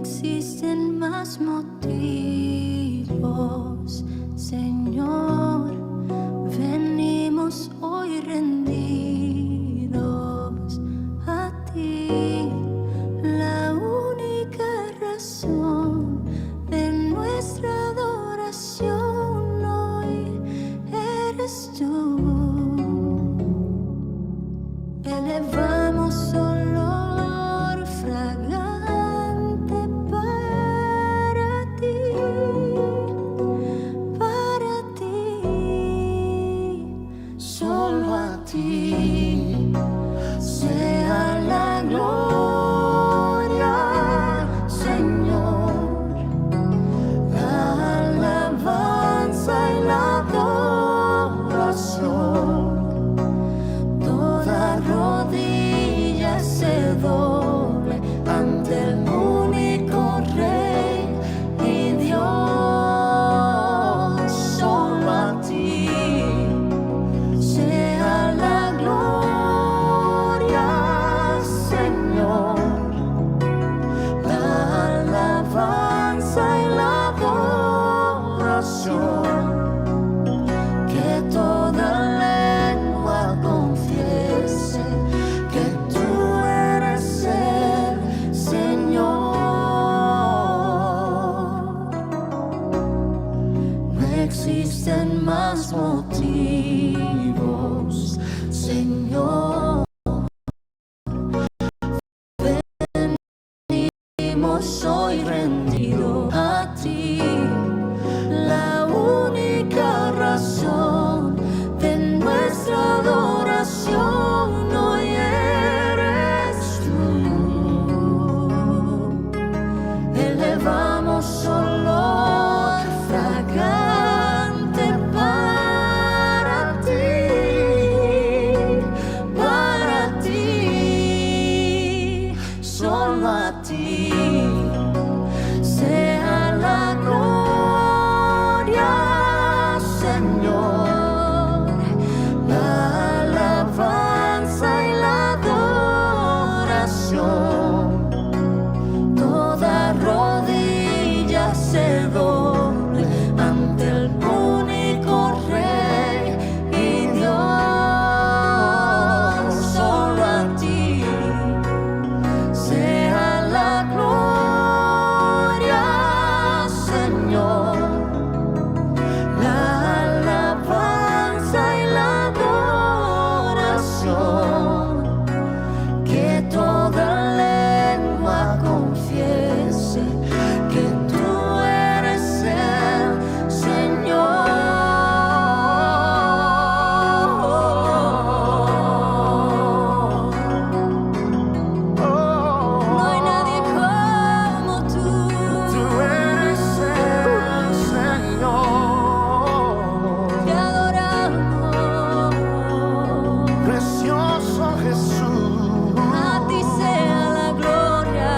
existen más motivos, Señor. Venimos hoy rendidos a ti. La única razón de nuestra adoración hoy eres tú. Elevamos olor fragante para ti, solo a ti sea la gloria, Señor, la alabanza y la adoración. Toda rodilla se doble ante el único Rey y Dios. Solo a ti sea la gloria, Señor, la alabanza y la adoración. Que toda lengua confiese que tú eres el Señor. No existen más motivos, Señor. Venimos hoy rendidos a ti. La única razón de nuestra adoración hoy eres tú. Elevamos olor fragante para ti, solo a ti sea la gloria, Señor, la alabanza y la adoración. Toda rodilla se doble ante el único Rey y Dios. Solo a ti sea la gloria, Señor, la alabanza y la adoración. Que toda lengua confiese que tú eres el Señor. No hay nadie como tú. Tú eres el Señor. Te adoramos. Precioso Jesús. A ti sea la gloria.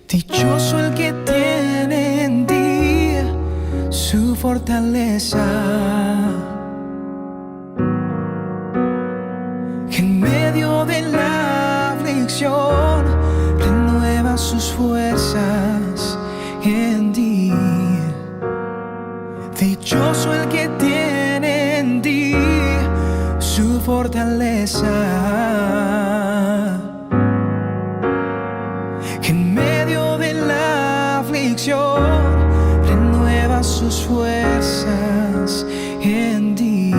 Dichoso el que tiene en ti su fortaleza, que en medio de la aflicción renueva sus fuerzas en ti. Dichoso el que tiene en ti su fortaleza, que en medio de la aflicción renueva sus fuerzas en ti.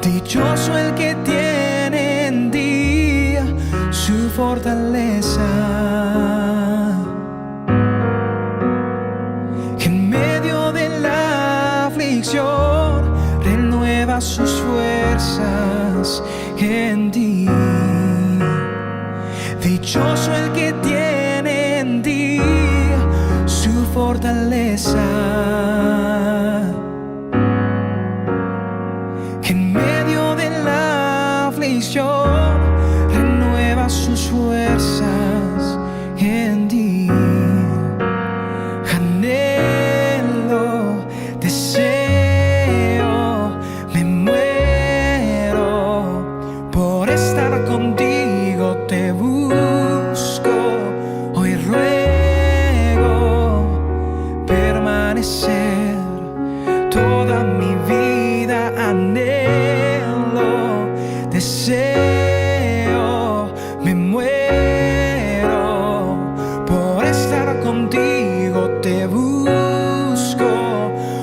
Dichoso el que tiene en ti su fortaleza, que en medio de la aflicción renueva sus fuerzas en ti. Dichoso el que tiene en ti su fortaleza, que en medio de la aflicción renueva sus fuerzas en ti. Anhelo, deseo, me muero por estar contigo, te busco, hoy ruego permanecer toda mi vida. Anhelo, deseo, me muero por estar contigo, te busco,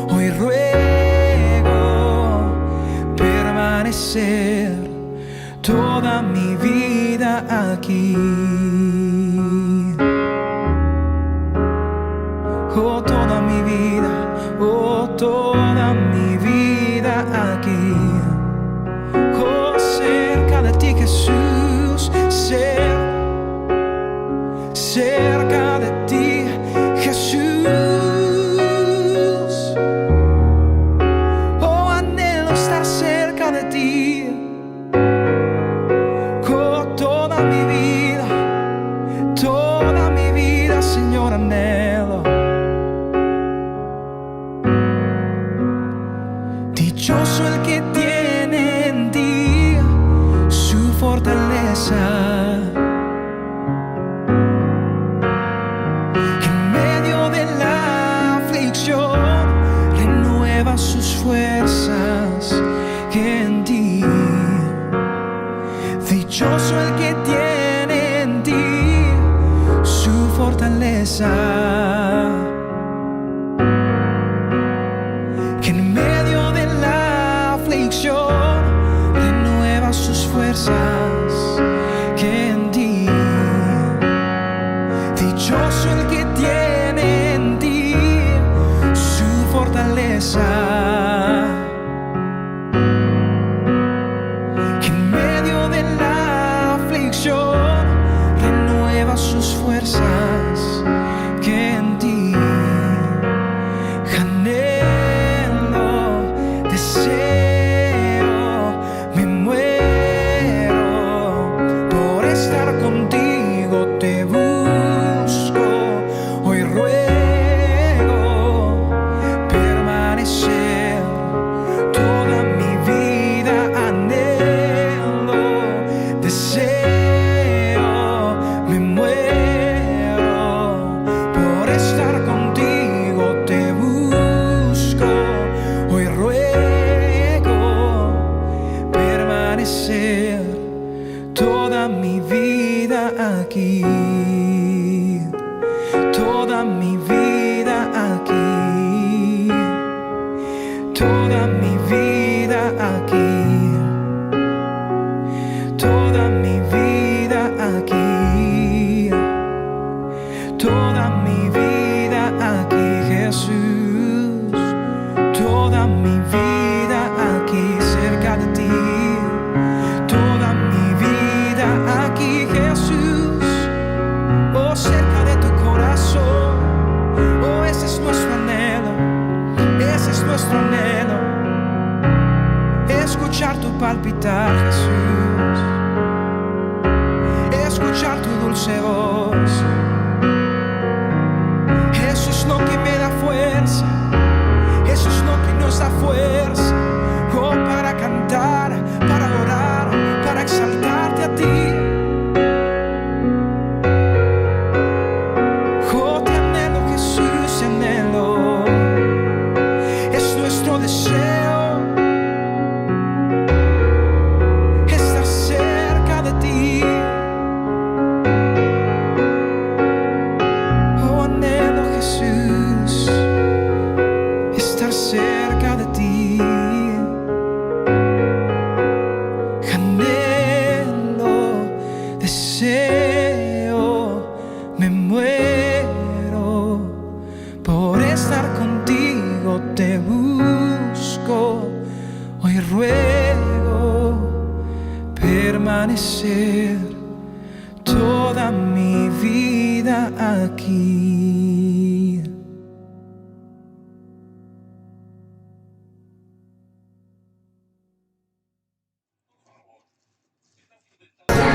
hoy ruego permanecer toda mi vida aquí. Oh, toda mi vida, oh, toda mi vida aquí. Oh, cerca de ti, Jesús, cerca de ti, Jesús. Oh, anhelo estar cerca de ti. Oh, toda mi vida, Señor, anhelo. Dichoso el que tiene en ti su fortaleza, que en medio de la aflicción renueva sus fuerzas en ti. Dichoso el que tiene en ti su fortaleza, que en medio de la aflicción renueva sus fuerzas que en ti. Dichoso el que tiene en ti su fortaleza, que en medio de la aflicción renueva sus fuerzas que en ti. Anhelo, deseo, me muero por estar contigo, te busco, hoy ruego permanecer toda mi vida. Anhelo, deseo, me muero por estar contigo, te busco, hoy ruego permanecer toda mi vida aquí, toda mi vida aquí, toda mi vida aquí, toda mi vida aquí, toda mi vida aquí, Jesús, toda mi vida aquí, cerca de ti, toda mi vida aquí, Jesús, oh, cerca de tu corazón, oh, ese es nuestro anhelo, ese es nuestro anhelo, escuchar tu palpitar, Jesús, escuchar tu dulce voz. permanecer toda mi vida aquí.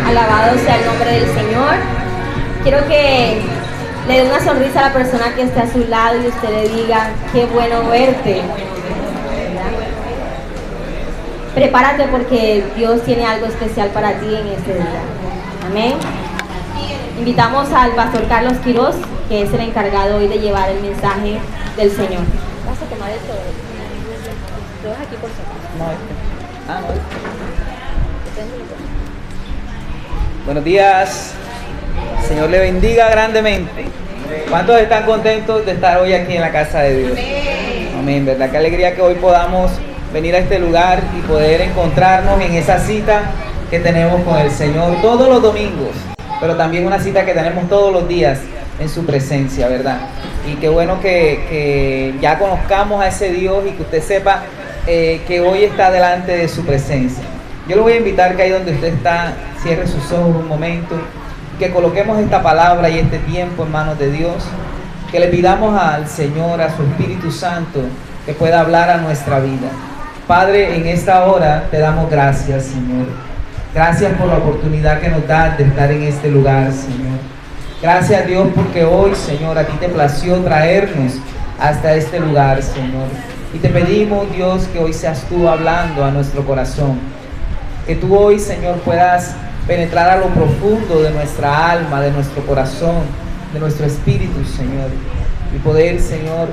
Alabado sea el nombre del Señor. Quiero que le dé una sonrisa a la persona que está a su lado y usted le diga: qué bueno verte. ¿Verdad? Prepárate porque Dios tiene algo especial para ti en este día. Amén. Invitamos al pastor Carlos Quiroz, que es el encargado hoy de llevar el mensaje del Señor. ¿Vas a tomar esto? ¿Lo aquí por favor? Buenos días, Señor le bendiga grandemente. ¿Cuántos están contentos de estar hoy aquí en la casa de Dios? Amén, ¿verdad? Qué alegría que hoy podamos venir a este lugar y poder encontrarnos en esa cita que tenemos con el Señor todos los domingos, pero también una cita que tenemos todos los días en su presencia, ¿verdad? Y qué bueno que ya conozcamos a ese Dios y que usted sepa que hoy está delante de su presencia. Yo le voy a invitar que ahí donde usted está, cierre sus ojos un momento, que coloquemos esta palabra y este tiempo en manos de Dios, que le pidamos al Señor, a su Espíritu Santo, que pueda hablar a nuestra vida. Padre, en esta hora te damos gracias, Señor. Gracias por la oportunidad que nos das de estar en este lugar, Señor. Gracias a Dios porque hoy, Señor, a ti te plació traernos hasta este lugar, Señor. Y te pedimos, Dios, que hoy seas tú hablando a nuestro corazón. Que tú hoy, Señor, puedas penetrar a lo profundo de nuestra alma, de nuestro corazón, de nuestro espíritu, Señor. Y poder, Señor,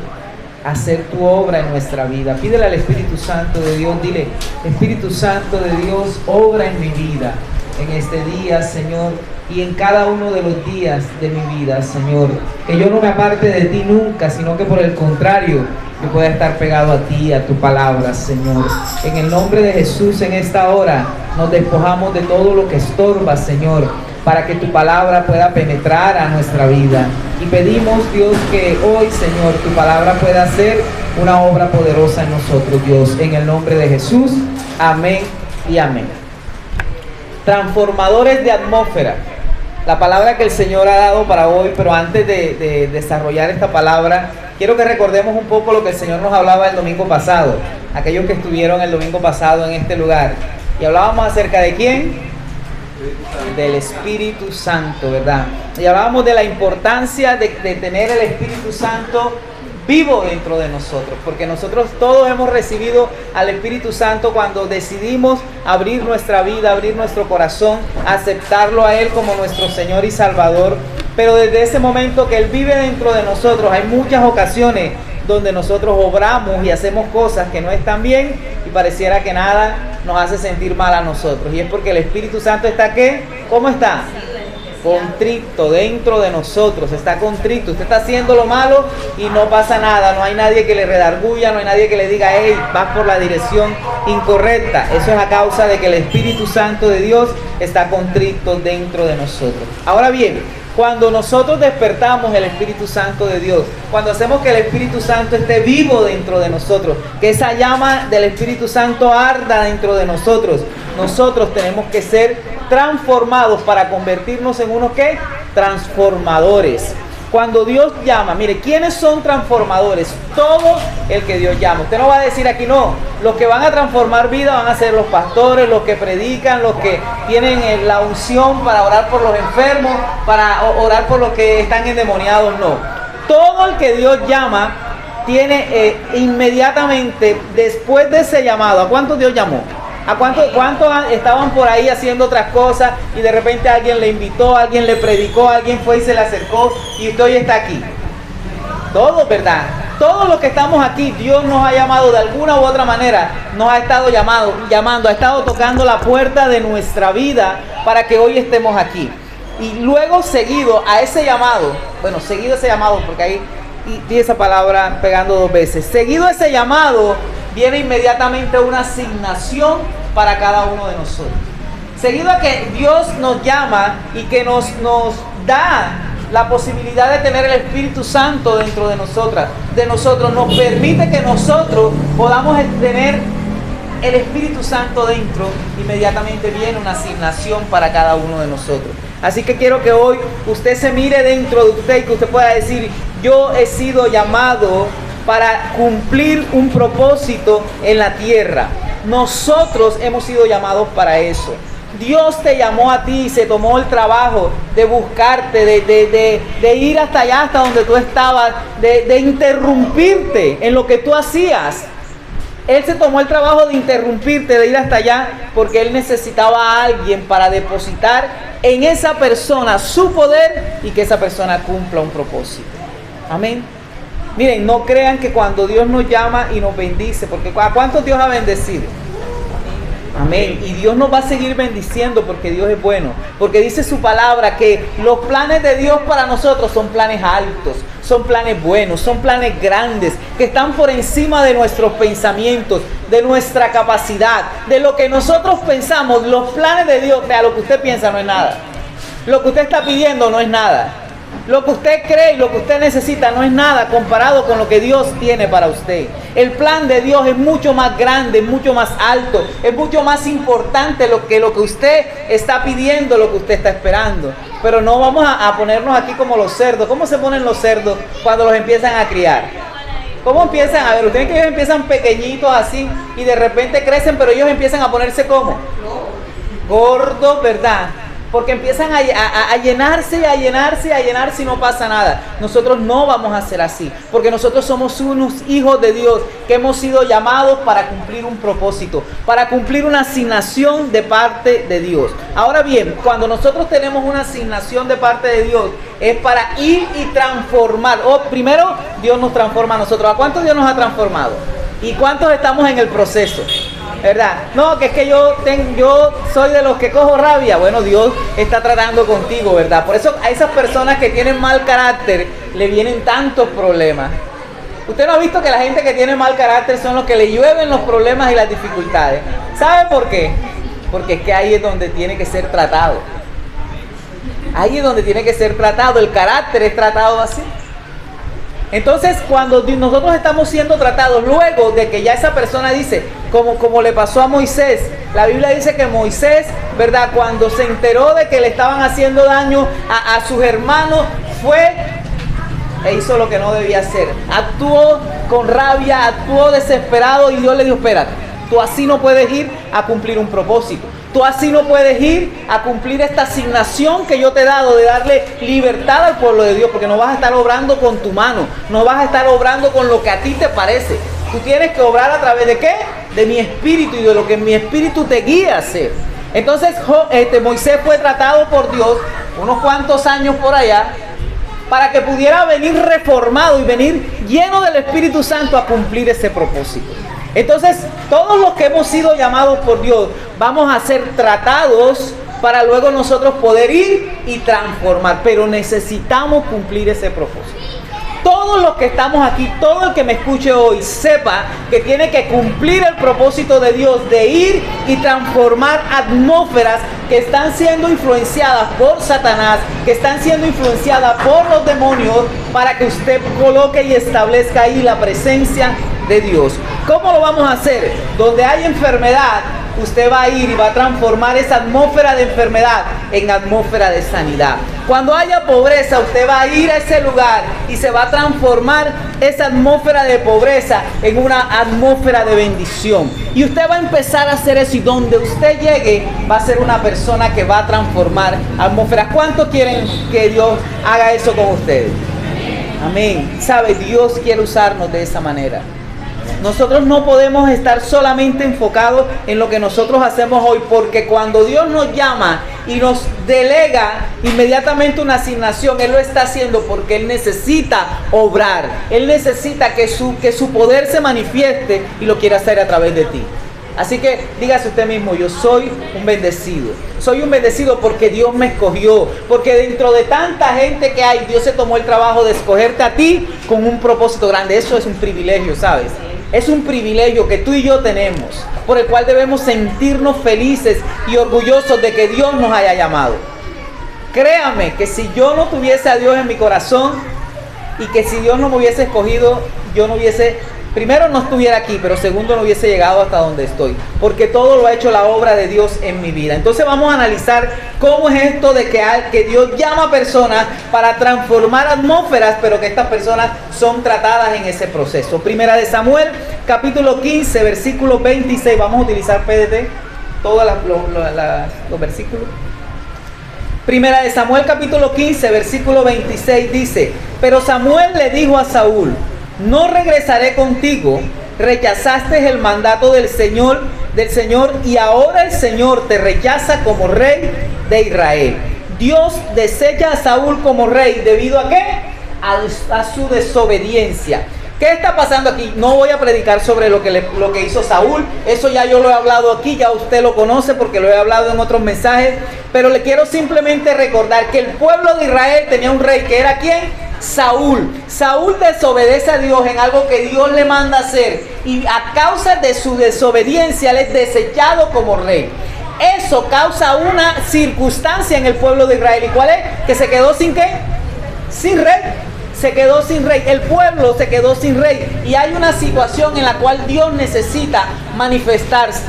hacer tu obra en nuestra vida. Pídele al Espíritu Santo de Dios, dile: Espíritu Santo de Dios, obra en mi vida, en este día, Señor, y en cada uno de los días de mi vida, Señor. Que yo no me aparte de ti nunca, sino que por el contrario, yo pueda estar pegado a ti, a tu palabra, Señor. En el nombre de Jesús, en esta hora, nos despojamos de todo lo que estorba, Señor, para que tu palabra pueda penetrar a nuestra vida. Y pedimos, Dios, que hoy, Señor, tu palabra pueda hacer una obra poderosa en nosotros, Dios. En el nombre de Jesús, amén y amén. Transformadores de atmósfera. La palabra que el Señor ha dado para hoy, pero antes de desarrollar esta palabra, quiero que recordemos un poco lo que el Señor nos hablaba el domingo pasado, aquellos que estuvieron el domingo pasado en este lugar. Y hablábamos acerca de ¿quién? Del Espíritu Santo, ¿verdad? Y hablábamos de la importancia de tener el Espíritu Santo vivo dentro de nosotros, porque nosotros todos hemos recibido al Espíritu Santo cuando decidimos abrir nuestra vida, abrir nuestro corazón, aceptarlo a Él como nuestro Señor y Salvador. Pero desde ese momento que Él vive dentro de nosotros, hay muchas ocasiones donde nosotros obramos y hacemos cosas que no están bien y pareciera que nada nos hace sentir mal a nosotros. Y es porque el Espíritu Santo está ¿qué? ¿Cómo está? Contrito dentro de nosotros, está contrito. Usted está haciendo lo malo y no pasa nada, no hay nadie que le redarguya, no hay nadie que le diga: hey, vas por la dirección incorrecta. Eso es a causa de que el Espíritu Santo de Dios está contrito dentro de nosotros. Ahora bien, cuando nosotros despertamos el Espíritu Santo de Dios, cuando hacemos que el Espíritu Santo esté vivo dentro de nosotros, que esa llama del Espíritu Santo arda dentro de nosotros, nosotros tenemos que ser transformados para convertirnos en unos ¿qué? Transformadores. Cuando Dios llama, mire, ¿quiénes son transformadores? Todo el que Dios llama. Usted no va a decir aquí, no, los que van a transformar vida van a ser los pastores, los que predican, los que tienen la unción para orar por los enfermos, para orar por los que están endemoniados, no. Todo el que Dios llama tiene inmediatamente, después de ese llamado, ¿a cuántos Dios llamó? ¿A cuántos estaban por ahí haciendo otras cosas y de repente alguien le invitó, alguien le predicó, alguien fue y se le acercó y usted hoy está aquí? Todos, ¿verdad? Todos los que estamos aquí, Dios nos ha llamado de alguna u otra manera, nos ha estado llamando, ha estado tocando la puerta de nuestra vida para que hoy estemos aquí. Y luego seguido a ese llamado, porque ahí di esa palabra pegando dos veces, seguido a ese llamado, viene inmediatamente una asignación para cada uno de nosotros. Seguido a que Dios nos llama y que nos da la posibilidad de tener el Espíritu Santo dentro de nosotros, nos permite que nosotros podamos tener el Espíritu Santo dentro, inmediatamente viene una asignación para cada uno de nosotros. Así que quiero que hoy usted se mire dentro de usted y que usted pueda decir: yo he sido llamado para cumplir un propósito en la tierra. Nosotros hemos sido llamados para eso. Dios te llamó a ti y se tomó el trabajo de buscarte, de ir hasta allá, hasta donde tú estabas, de interrumpirte en lo que tú hacías. Él se tomó el trabajo de interrumpirte, de ir hasta allá, porque Él necesitaba a alguien para depositar en esa persona su poder y que esa persona cumpla un propósito. Amén. Miren, no crean que cuando Dios nos llama y nos bendice, porque ¿a cuántos Dios ha bendecido? Amén. Y Dios nos va a seguir bendiciendo porque Dios es bueno. Porque dice su palabra que los planes de Dios para nosotros son planes altos, son planes buenos, son planes grandes, que están por encima de nuestros pensamientos, de nuestra capacidad, de lo que nosotros pensamos. Los planes de Dios, vea, lo que usted piensa no es nada. Lo que usted está pidiendo no es nada. Lo que usted cree y lo que usted necesita no es nada comparado con lo que Dios tiene para usted. El plan de Dios es mucho más grande, es mucho más alto, es mucho más importante lo que usted está pidiendo, lo que usted está esperando. Pero no vamos a ponernos aquí como los cerdos. ¿Cómo se ponen los cerdos cuando los empiezan a criar? ¿Cómo empiezan? A ver, ustedes que ellos empiezan pequeñitos así y de repente crecen, pero ellos empiezan a ponerse ¿cómo? Gordos, ¿verdad? Porque empiezan a llenarse y a llenarse y a llenarse y no pasa nada. Nosotros no vamos a ser así, porque nosotros somos unos hijos de Dios que hemos sido llamados para cumplir un propósito, para cumplir una asignación de parte de Dios. Ahora bien, cuando nosotros tenemos una asignación de parte de Dios, es para ir y transformar. Primero, Dios nos transforma a nosotros. ¿A cuántos Dios nos ha transformado? ¿Y cuántos estamos en el proceso? ¿Verdad? No, que es que yo soy de los que cojo rabia. Bueno, Dios está tratando contigo, ¿verdad? Por eso a esas personas que tienen mal carácter le vienen tantos problemas. Usted no ha visto que la gente que tiene mal carácter son los que le llueven los problemas y las dificultades. ¿Sabe por qué? Porque es que ahí es donde tiene que ser tratado. Ahí es donde tiene que ser tratado. El carácter es tratado así. Entonces, cuando nosotros estamos siendo tratados, luego de que ya esa persona dice, como le pasó a Moisés, la Biblia dice que Moisés, ¿verdad?, cuando se enteró de que le estaban haciendo daño a sus hermanos, fue e hizo lo que no debía hacer. Actuó con rabia, actuó desesperado y Dios le dijo: espérate, tú así no puedes ir a cumplir un propósito. Tú así no puedes ir a cumplir esta asignación que yo te he dado de darle libertad al pueblo de Dios, porque no vas a estar obrando con tu mano, no vas a estar obrando con lo que a ti te parece. Tú tienes que obrar a través de ¿qué? De mi espíritu y de lo que mi espíritu te guía a hacer. Entonces Moisés fue tratado por Dios unos cuantos años por allá, para que pudiera venir reformado y venir lleno del Espíritu Santo a cumplir ese propósito. Entonces, todos los que hemos sido llamados por Dios, vamos a ser tratados para luego nosotros poder ir y transformar. Pero necesitamos cumplir ese propósito. Todos los que estamos aquí, todo el que me escuche hoy, sepa que tiene que cumplir el propósito de Dios de ir y transformar atmósferas que están siendo influenciadas por Satanás, que están siendo influenciadas por los demonios, para que usted coloque y establezca ahí la presencia de Dios. ¿Cómo lo vamos a hacer? Donde hay enfermedad, usted va a ir y va a transformar esa atmósfera de enfermedad en atmósfera de sanidad. Cuando haya pobreza, usted va a ir a ese lugar y se va a transformar esa atmósfera de pobreza en una atmósfera de bendición. Y usted va a empezar a hacer eso, y donde usted llegue va a ser una persona que va a transformar atmósferas. ¿Cuántos quieren que Dios haga eso con ustedes? Amén. ¿Sabe? Dios quiere usarnos de esa manera. Nosotros no podemos estar solamente enfocados en lo que nosotros hacemos hoy, porque cuando Dios nos llama y nos delega inmediatamente una asignación, Él lo está haciendo porque Él necesita obrar. Él necesita que su poder se manifieste, y lo quiere hacer a través de ti. Así que dígase usted mismo: yo soy un bendecido. Soy un bendecido porque Dios me escogió. Porque dentro de tanta gente que hay, Dios se tomó el trabajo de escogerte a ti con un propósito grande. Eso es un privilegio, ¿sabes? Es un privilegio que tú y yo tenemos, por el cual debemos sentirnos felices y orgullosos de que Dios nos haya llamado. Créame que si yo no tuviese a Dios en mi corazón, y que si Dios no me hubiese escogido, yo no hubiese primero no estuviera aquí, pero segundo no hubiese llegado hasta donde estoy, porque todo lo ha hecho la obra de Dios en mi vida. Entonces vamos a analizar cómo es esto de que Dios llama a personas para transformar atmósferas, pero que estas personas son tratadas en ese proceso. Primera de Samuel, capítulo 15, versículo 26. Vamos a utilizar PDT, todos los versículos. Primera de Samuel, capítulo 15, versículo 26 dice: pero Samuel le dijo a Saúl: no regresaré contigo, rechazaste el mandato del Señor, y ahora el Señor te rechaza como rey de Israel. Dios desecha a Saúl como rey, ¿debido a qué? A su desobediencia. ¿Qué está pasando aquí? No voy a predicar sobre lo que hizo Saúl. Eso ya yo lo he hablado aquí, ya usted lo conoce porque lo he hablado en otros mensajes. Pero le quiero simplemente recordar que el pueblo de Israel tenía un rey que era ¿quién? Saúl. Saúl desobedece a Dios en algo que Dios le manda hacer. Y a causa de su desobediencia, él es desechado como rey. Eso causa una circunstancia en el pueblo de Israel. ¿Y cuál es? Que se quedó sin ¿qué? Sin rey. Se quedó sin rey, el pueblo se quedó sin rey, y hay una situación en la cual Dios necesita manifestarse.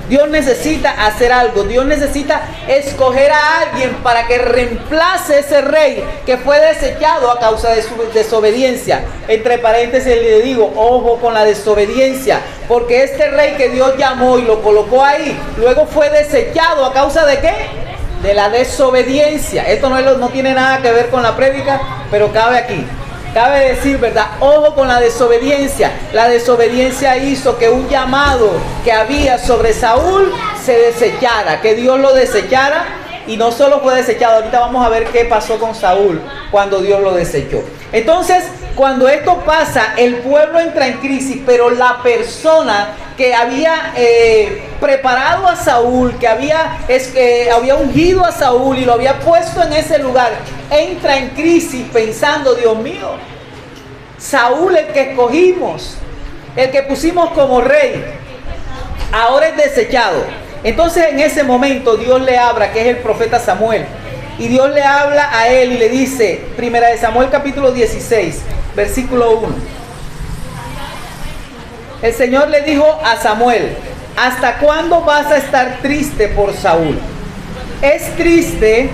Dios necesita hacer algo, Dios necesita escoger a alguien para que reemplace ese rey que fue desechado a causa de su desobediencia. Entre paréntesis le digo, ojo con la desobediencia, porque este rey que Dios llamó y lo colocó ahí, luego fue desechado a causa de ¿qué? De la desobediencia. Esto no tiene nada que ver con la prédica, pero cabe aquí. Cabe decir, ¿verdad? Ojo con la desobediencia. La desobediencia hizo que un llamado que había sobre Saúl se desechara, que Dios lo desechara, y no solo fue desechado. Ahorita vamos a ver qué pasó con Saúl cuando Dios lo desechó. Entonces, cuando esto pasa, el pueblo entra en crisis, pero la persona que había preparado a Saúl, que había ungido a Saúl y lo había puesto en ese lugar, entra en crisis pensando: Dios mío, Saúl, el que escogimos, el que pusimos como rey, ahora es desechado. Entonces en ese momento Dios le habla, que es el profeta Samuel, y Dios le habla a él y le dice, Primera de Samuel capítulo 16, versículo 1. El Señor le dijo a Samuel: ¿hasta cuándo vas a estar triste por Saúl? Es triste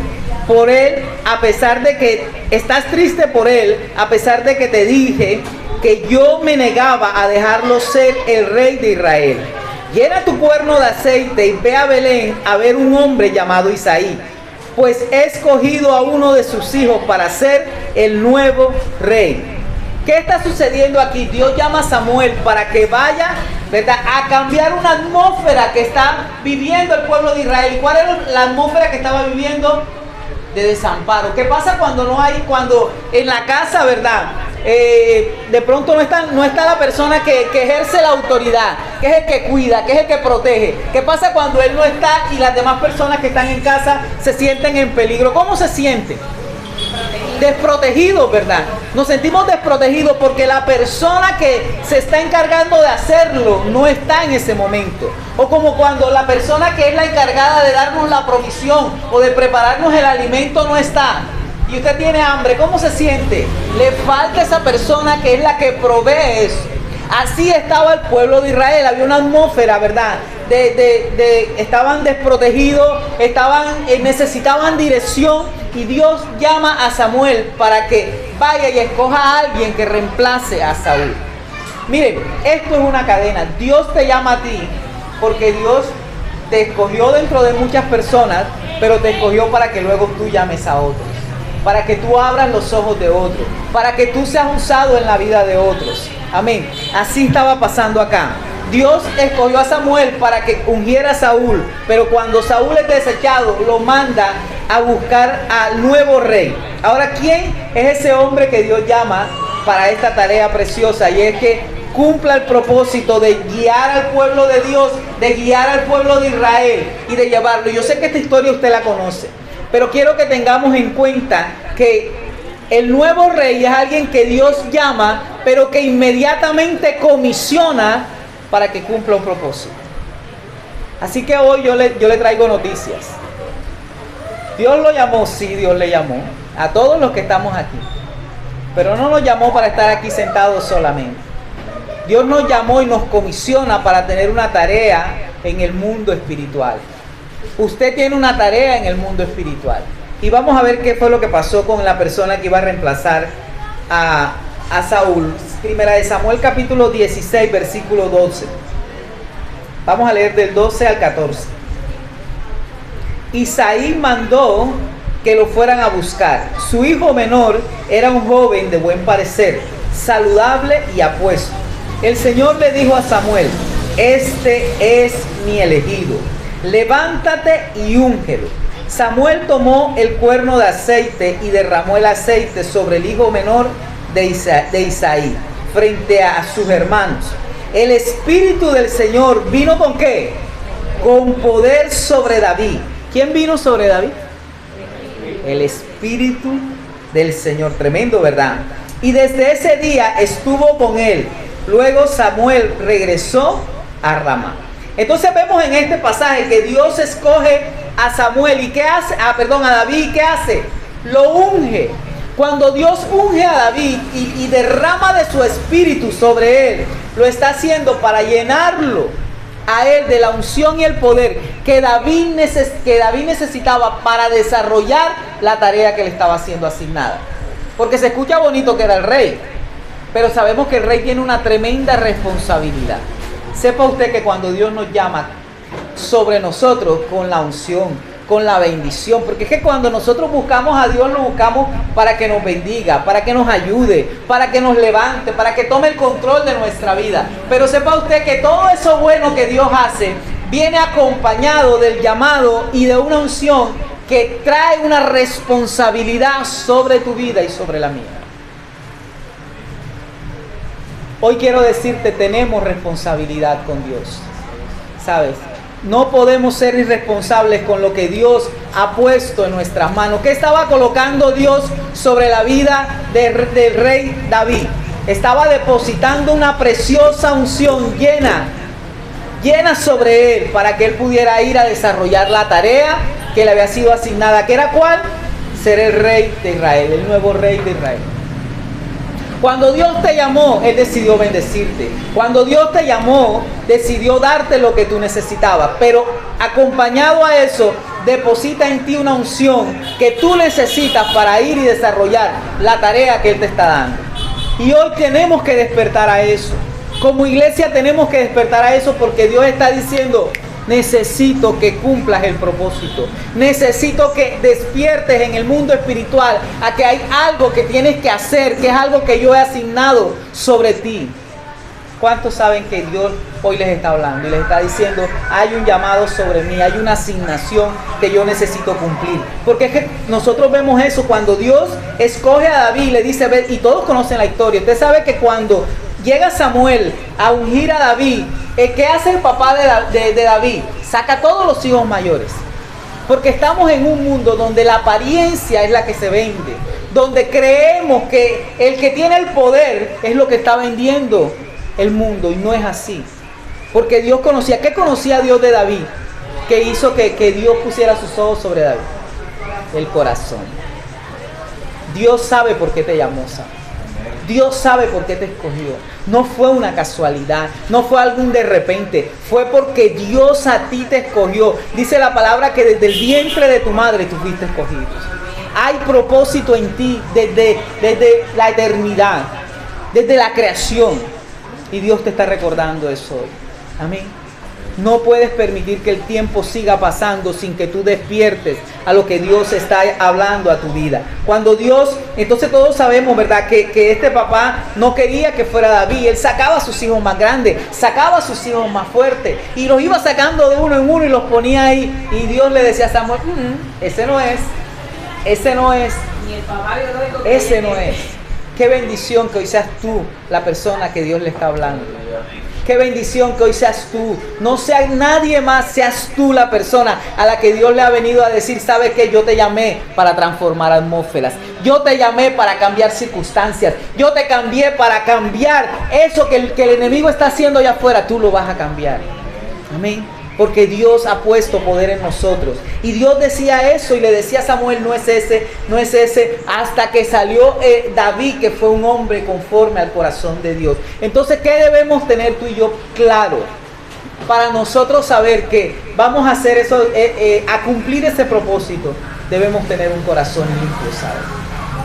por él, a pesar de que estás triste por él, a pesar de que te dije que yo me negaba a dejarlo ser el rey de Israel. Llena tu cuerno de aceite y ve a Belén a ver un hombre llamado Isaí, pues he escogido a uno de sus hijos para ser el nuevo rey. ¿Qué está sucediendo aquí? Dios llama a Samuel para que vaya, ¿verdad?, a cambiar una atmósfera que está viviendo el pueblo de Israel. ¿Y cuál era la atmósfera que estaba viviendo? De desamparo. ¿Qué pasa cuando en la casa, verdad, de pronto no está la persona que ejerce la autoridad, que es el que cuida, que es el que protege? ¿Qué pasa cuando él no está y las demás personas que están en casa se sienten en peligro? ¿Cómo se sienten? Desprotegidos, ¿verdad? Nos sentimos desprotegidos porque la persona que se está encargando de hacerlo no está en ese momento. O como cuando la persona que es la encargada de darnos la provisión o de prepararnos el alimento no está, y usted tiene hambre, ¿cómo se siente? Le falta esa persona que es la que provee eso. Así estaba el pueblo de Israel. Había una atmósfera, ¿verdad? Estaban desprotegidos, necesitaban dirección, y Dios llama a Samuel para que vaya y escoja a alguien que reemplace a Saúl. Miren, esto es una cadena. Dios te llama a ti porque Dios te escogió dentro de muchas personas, pero te escogió para que luego tú llames a otros, para que tú abras los ojos de otros, para que tú seas usado en la vida de otros. Amén. Así estaba pasando acá. Dios escogió a Samuel para que ungiera a Saúl, pero cuando Saúl es desechado, lo manda a buscar al nuevo rey. Ahora, ¿quién es ese hombre que Dios llama para esta tarea preciosa? Y es que cumpla el propósito de guiar al pueblo de Dios, de guiar al pueblo de Israel y de llevarlo. Yo sé que esta historia usted la conoce, pero quiero que tengamos en cuenta que el nuevo rey es alguien que Dios llama, pero que inmediatamente comisiona para que cumpla un propósito. Así que hoy yo le traigo noticias. Dios lo llamó, sí, Dios le llamó a todos los que estamos aquí, pero no nos llamó para estar aquí sentados solamente. Dios nos llamó y nos comisiona para tener una tarea en el mundo espiritual. Usted tiene una tarea en el mundo espiritual. Y vamos a ver qué fue lo que pasó con la persona que iba a reemplazar a Saúl. Primera de Samuel capítulo 16, versículo 12. Vamos a leer del 12 al 14. Isaí mandó que lo fueran a buscar. Su hijo menor era un joven de buen parecer, saludable y apuesto. El Señor le dijo a Samuel: este es mi elegido, levántate y úngelo. Samuel tomó el cuerno de aceite y derramó el aceite sobre el hijo menor de Isaí, frente a sus hermanos. El Espíritu del Señor vino ¿con qué? Con poder sobre David. ¿Quién vino sobre David? El Espíritu del Señor. Tremendo, ¿verdad? Y desde ese día estuvo con él. Luego Samuel regresó a Ramá. Entonces vemos en este pasaje que Dios escoge a Samuel. ¿Y qué hace? A David. ¿Qué hace? Lo unge. Cuando Dios unge a David y derrama de su espíritu sobre él, lo está haciendo para llenarlo a él de la unción y el poder que David necesitaba para desarrollar la tarea que le estaba siendo asignada. Porque se escucha bonito que era el rey, pero sabemos que el rey tiene una tremenda responsabilidad. Sepa usted que cuando Dios nos llama sobre nosotros con la unción, con la bendición, porque es que cuando nosotros buscamos a Dios, lo buscamos para que nos bendiga, para que nos ayude, para que nos levante, para que tome el control de nuestra vida. Pero sepa usted que todo eso bueno que Dios hace viene acompañado del llamado y de una unción que trae una responsabilidad sobre tu vida y sobre la mía. Hoy quiero decirte, tenemos responsabilidad con Dios, ¿sabes? No podemos ser irresponsables con lo que Dios ha puesto en nuestras manos. ¿Qué estaba colocando Dios sobre la vida del rey David? Estaba depositando una preciosa unción llena sobre él, para que él pudiera ir a desarrollar la tarea que le había sido asignada. ¿Qué era cuál? Ser el rey de Israel, el nuevo rey de Israel. Cuando Dios te llamó, Él decidió bendecirte. Cuando Dios te llamó, decidió darte lo que tú necesitabas. Pero acompañado a eso, deposita en ti una unción que tú necesitas para ir y desarrollar la tarea que Él te está dando. Y hoy tenemos que despertar a eso. Como iglesia tenemos que despertar a eso, porque Dios está diciendo: necesito que cumplas el propósito. Necesito que despiertes en el mundo espiritual a que hay algo que tienes que hacer, que es algo que yo he asignado sobre ti. ¿Cuántos saben que Dios hoy les está hablando y les está diciendo: hay un llamado sobre mí, hay una asignación que yo necesito cumplir? Porque es que nosotros vemos eso cuando Dios escoge a David, le dice, ve, y todos conocen la historia. Usted sabe que cuando llega Samuel a ungir a David, ¿qué hace el papá de David? Saca a todos los hijos mayores. Porque estamos en un mundo donde la apariencia es la que se vende, donde creemos que el que tiene el poder es lo que está vendiendo el mundo, y no es así. Porque Dios conocía, ¿qué conocía Dios de David? Que hizo que Dios pusiera sus ojos sobre David. El corazón. Dios sabe por qué te llamó, ¿sabes? Dios sabe por qué te escogió. No fue una casualidad, no fue algún de repente, fue porque Dios a ti te escogió. Dice la palabra que desde el vientre de tu madre tú fuiste escogido. Hay propósito en ti desde la eternidad, desde la creación. Y Dios te está recordando eso hoy. Amén. No puedes permitir que el tiempo siga pasando sin que tú despiertes a lo que Dios está hablando a tu vida. Cuando Dios, entonces todos sabemos, ¿verdad? Que este papá no quería que fuera David. Él sacaba a sus hijos más grandes, sacaba a sus hijos más fuertes y los iba sacando de uno en uno y los ponía ahí. Y Dios le decía a Samuel: ese no es, ese no es, ese no es. Qué bendición que hoy seas tú la persona que Dios le está hablando. Qué bendición que hoy seas tú, no sea nadie más, seas tú la persona a la que Dios le ha venido a decir: ¿sabes qué? Yo te llamé para transformar atmósferas, yo te llamé para cambiar circunstancias, yo te cambié para cambiar eso que el enemigo está haciendo allá afuera, tú lo vas a cambiar. Amén. porque Dios ha puesto poder en nosotros. Y Dios decía eso y le decía a Samuel, no es ese, hasta que salió David, que fue un hombre conforme al corazón de Dios. Entonces, ¿qué debemos tener tú y yo claro? Para nosotros saber que vamos a hacer eso, a cumplir ese propósito, debemos tener un corazón limpio, ¿sabes?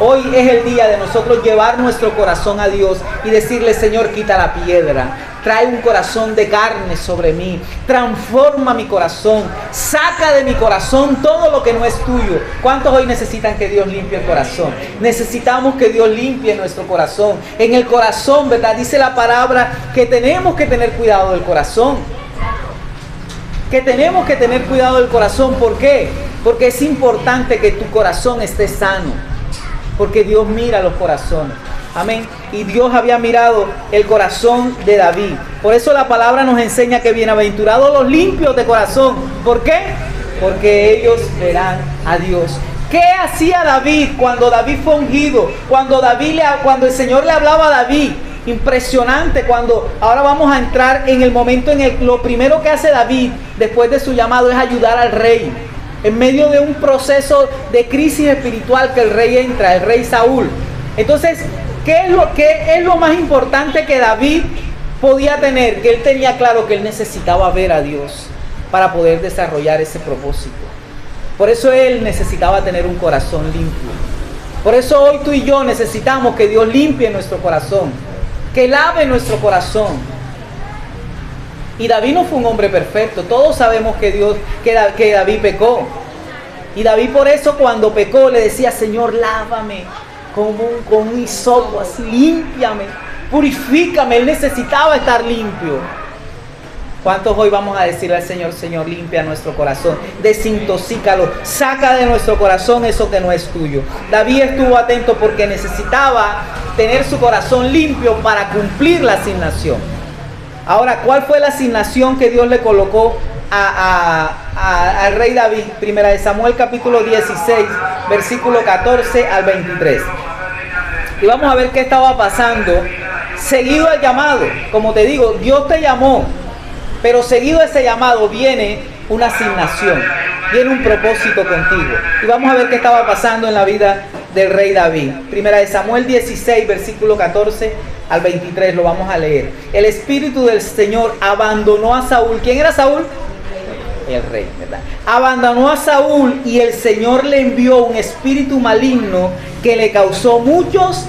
Hoy es el día de nosotros llevar nuestro corazón a Dios y decirle, Señor, quita la piedra, trae un corazón de carne sobre mí, transforma mi corazón, saca de mi corazón todo lo que no es tuyo. ¿Cuántos hoy necesitan que Dios limpie el corazón? Necesitamos que Dios limpie nuestro corazón. En el corazón, ¿verdad? Dice la palabra que tenemos que tener cuidado del corazón. Que tenemos que tener cuidado del corazón. ¿Por qué? Porque es importante que tu corazón esté sano. Porque Dios mira los corazones. Amén. Y Dios había mirado el corazón de David. Por eso la palabra nos enseña que bienaventurados los limpios de corazón. ¿Por qué? Porque ellos verán a Dios. ¿Qué hacía David cuando David fue ungido? Cuando el Señor le hablaba a David. Impresionante. Ahora vamos a entrar en el momento lo primero que hace David después de su llamado es ayudar al rey. En medio de un proceso de crisis espiritual que el rey entra, el rey Saúl. Entonces, ¿qué es lo más importante que David podía tener? Que él tenía claro que él necesitaba ver a Dios para poder desarrollar ese propósito. Por eso él necesitaba tener un corazón limpio. Por eso hoy tú y yo necesitamos que Dios limpie nuestro corazón, que lave nuestro corazón. Y David no fue un hombre perfecto. Todos sabemos que David pecó. Y David por eso cuando pecó le decía, Señor, lávame con un hisopo, así, límpiame, purifícame. Él necesitaba estar limpio. ¿Cuántos hoy vamos a decirle al Señor, Señor, limpia nuestro corazón, desintoxícalo, saca de nuestro corazón eso que no es tuyo? David estuvo atento porque necesitaba tener su corazón limpio para cumplir la asignación. Ahora, ¿cuál fue la asignación que Dios le colocó al rey David? Primera de Samuel capítulo 16, versículo 14 al 23. Y vamos a ver qué estaba pasando seguido al llamado. Como te digo, Dios te llamó, pero seguido a ese llamado viene una asignación, viene un propósito contigo. Y vamos a ver qué estaba pasando en la vida del rey David. Primera de Samuel 16, versículo 14 al 23, lo vamos a leer. El Espíritu del Señor abandonó a Saúl. ¿Quién era Saúl? El rey, ¿verdad? Abandonó a Saúl y el Señor le envió un espíritu maligno que le causó muchos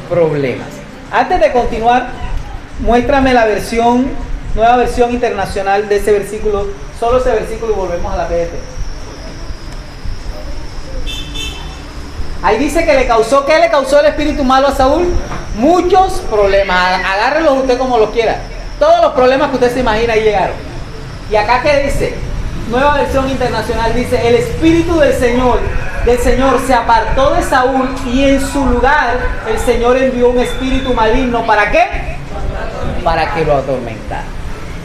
problemas. Antes de continuar, muéstrame la nueva versión internacional de ese versículo, solo ese versículo y volvemos a la PDT. Ahí dice que ¿qué le causó el espíritu malo a Saúl? Muchos problemas. Agárrelos usted como los quiera. Todos los problemas que usted se imagina ahí llegaron. Y acá ¿qué dice? Nueva versión internacional dice, el espíritu del Señor se apartó de Saúl y en su lugar el Señor envió un espíritu maligno. ¿Para qué? Para que lo atormentara.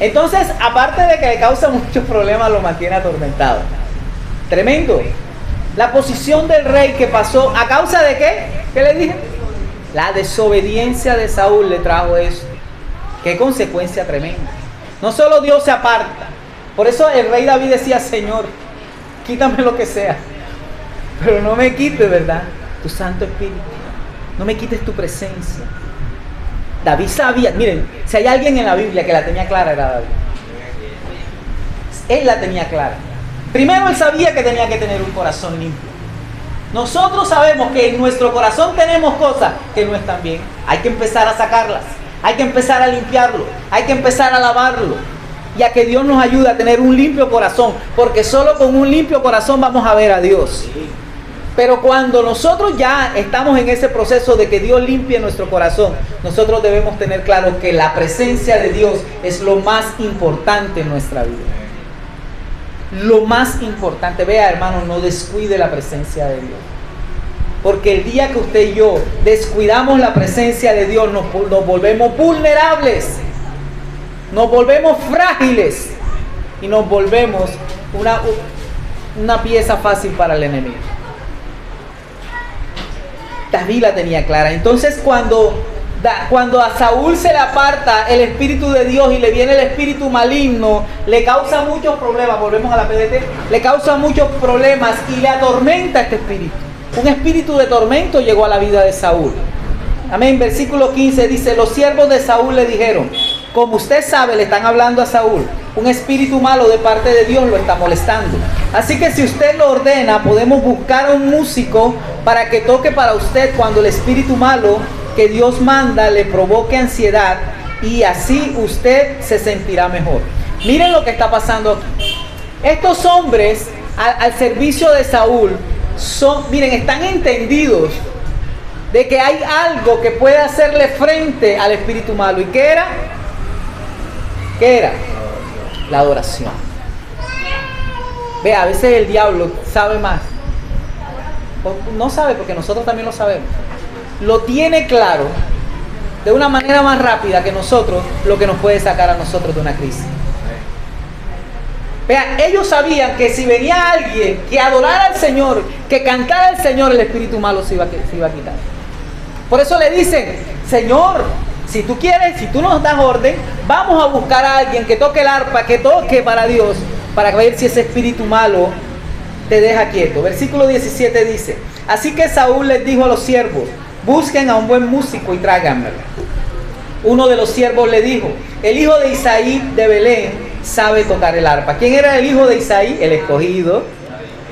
Entonces, aparte de que le causa muchos problemas, lo mantiene atormentado. Tremendo. La posición del rey que pasó, ¿a causa de qué? ¿Qué le dije? La desobediencia de Saúl le trajo eso. Qué consecuencia tremenda. No solo Dios se aparta. Por eso el rey David decía, Señor, quítame lo que sea, pero no me quites, ¿verdad?, tu Santo Espíritu. No me quites tu presencia. David sabía, miren, si hay alguien en la Biblia que la tenía clara, era David. Él la tenía clara. Primero él sabía que tenía que tener un corazón limpio. Nosotros sabemos que en nuestro corazón tenemos cosas que no están bien. Hay que empezar a sacarlas. Hay que empezar a limpiarlo. Hay que empezar a lavarlo. Y a que Dios nos ayude a tener un limpio corazón. Porque solo con un limpio corazón vamos a ver a Dios. Pero cuando nosotros ya estamos en ese proceso de que Dios limpie nuestro corazón, nosotros debemos tener claro que la presencia de Dios es lo más importante en nuestra vida. Lo más importante. Vea, hermano, no descuide la presencia de Dios. Porque el día que usted y yo descuidamos la presencia de Dios, nos volvemos vulnerables, nos volvemos frágiles y nos volvemos una pieza fácil para el enemigo. David la tenía clara. Entonces cuando Cuando a Saúl se le aparta el espíritu de Dios y le viene el espíritu maligno, le causa muchos problemas. Volvemos a la PDT. Le causa muchos problemas y le atormenta este espíritu. Un espíritu de tormento llegó a la vida de Saúl. Amén. Versículo 15 dice: los siervos de Saúl le dijeron: como usted sabe, le están hablando a Saúl, un espíritu malo de parte de Dios lo está molestando. Así que si usted lo ordena, podemos buscar a un músico para que toque para usted cuando el espíritu malo que Dios manda le provoque ansiedad, y así usted se sentirá mejor. Miren lo que está pasando aquí. Estos hombres al servicio de Saúl están entendidos de que hay algo que puede hacerle frente al espíritu malo. ¿Y qué era? ¿Qué era? La adoración. Ve, a veces el diablo sabe más. No sabe, porque nosotros también lo sabemos. Lo tiene claro de una manera más rápida que nosotros, lo que nos puede sacar a nosotros de una crisis. Vean, ellos sabían que si venía alguien que adorara al Señor, que cantara al Señor, el espíritu malo se iba a quitar. Por eso le dicen: Señor, si tú quieres, si tú nos das orden, vamos a buscar a alguien que toque el arpa, que toque para Dios, para ver si ese espíritu malo te deja quieto. Versículo 17 dice: así que Saúl les dijo a los siervos: busquen a un buen músico y tráiganmelo. Uno de los siervos le dijo: el hijo de Isaí de Belén sabe tocar el arpa. ¿Quién era el hijo de Isaí? El escogido.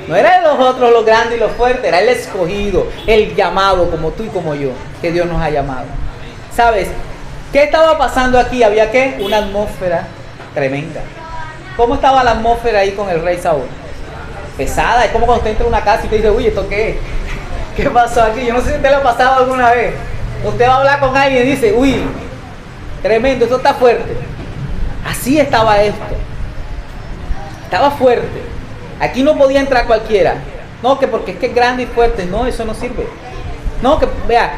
No era de los otros, los grandes y los fuertes, era el escogido, el llamado, como tú y como yo, que Dios nos ha llamado. ¿Sabes? ¿Qué estaba pasando aquí? Había ¿qué? Una atmósfera tremenda. ¿Cómo estaba la atmósfera ahí con el rey Saúl? Pesada. Es como cuando usted entra a una casa y te dice: uy, ¿esto qué es? ¿Qué pasó aquí? Yo no sé si usted lo ha pasado alguna vez. Usted va a hablar con alguien y dice: uy, tremendo, esto está fuerte. Así estaba esto. Estaba fuerte. Aquí no podía entrar cualquiera. No, que porque es que es grande y fuerte. No, eso no sirve. No, que vea,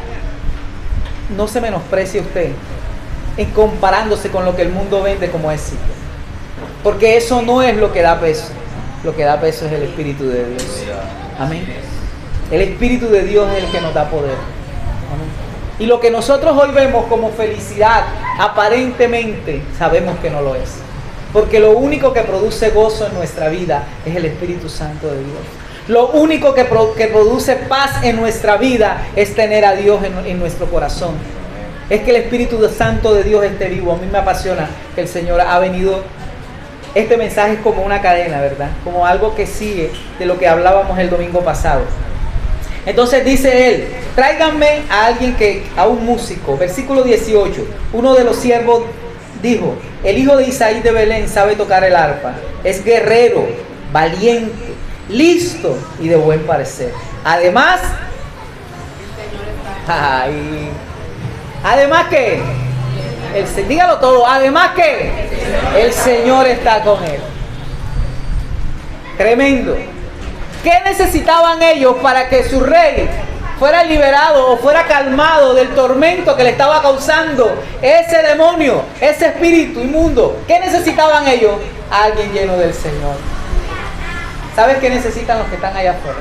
no se menosprecie usted en comparándose con lo que el mundo vende como éxito. Porque eso no es lo que da peso. Lo que da peso es el Espíritu de Dios. Amén. El Espíritu de Dios es el que nos da poder. Amén. Y lo que nosotros hoy vemos como felicidad, aparentemente sabemos que no lo es. Porque lo único que produce gozo en nuestra vida es el Espíritu Santo de Dios. Lo único que produce paz en nuestra vida es tener a Dios en nuestro corazón. Es que el Espíritu Santo de Dios esté vivo. A mí me apasiona que el Señor ha venido. Este mensaje es como una cadena, ¿verdad? Como algo que sigue de lo que hablábamos el domingo pasado. Entonces dice él: tráiganme a alguien a un músico. Versículo 18. Uno de los siervos dijo: el hijo de Isaí de Belén sabe tocar el arpa. Es guerrero, valiente, listo y de buen parecer. Además, además que, dígalo todo, además que el Señor está con él. Tremendo. ¿Qué necesitaban ellos para que su rey fuera liberado o fuera calmado del tormento que le estaba causando ese demonio, ese espíritu inmundo? ¿Qué necesitaban ellos? A alguien lleno del Señor. ¿Sabes qué necesitan los que están allá afuera?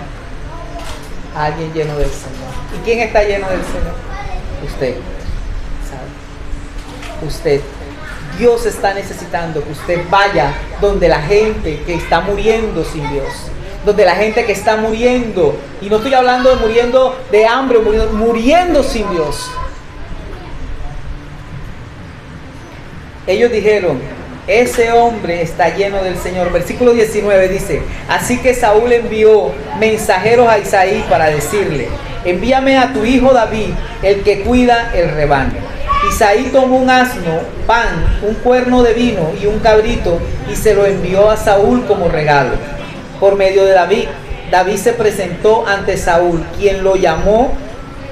A alguien lleno del Señor. ¿Y quién está lleno del Señor? Usted. ¿Sabe? Usted. Dios está necesitando que usted vaya donde la gente que está muriendo sin Dios. Donde la gente que está muriendo, y no estoy hablando de muriendo de hambre, muriendo sin Dios. Ellos dijeron: ese hombre está lleno del Señor. Versículo 19 dice: así que Saúl envió mensajeros a Isaí para decirle: envíame a tu hijo David, el que cuida el rebaño. Isaí tomó un asno, pan, un cuerno de vino y un cabrito y se lo envió a Saúl como regalo. Por medio de David se presentó ante Saúl, quien lo llegó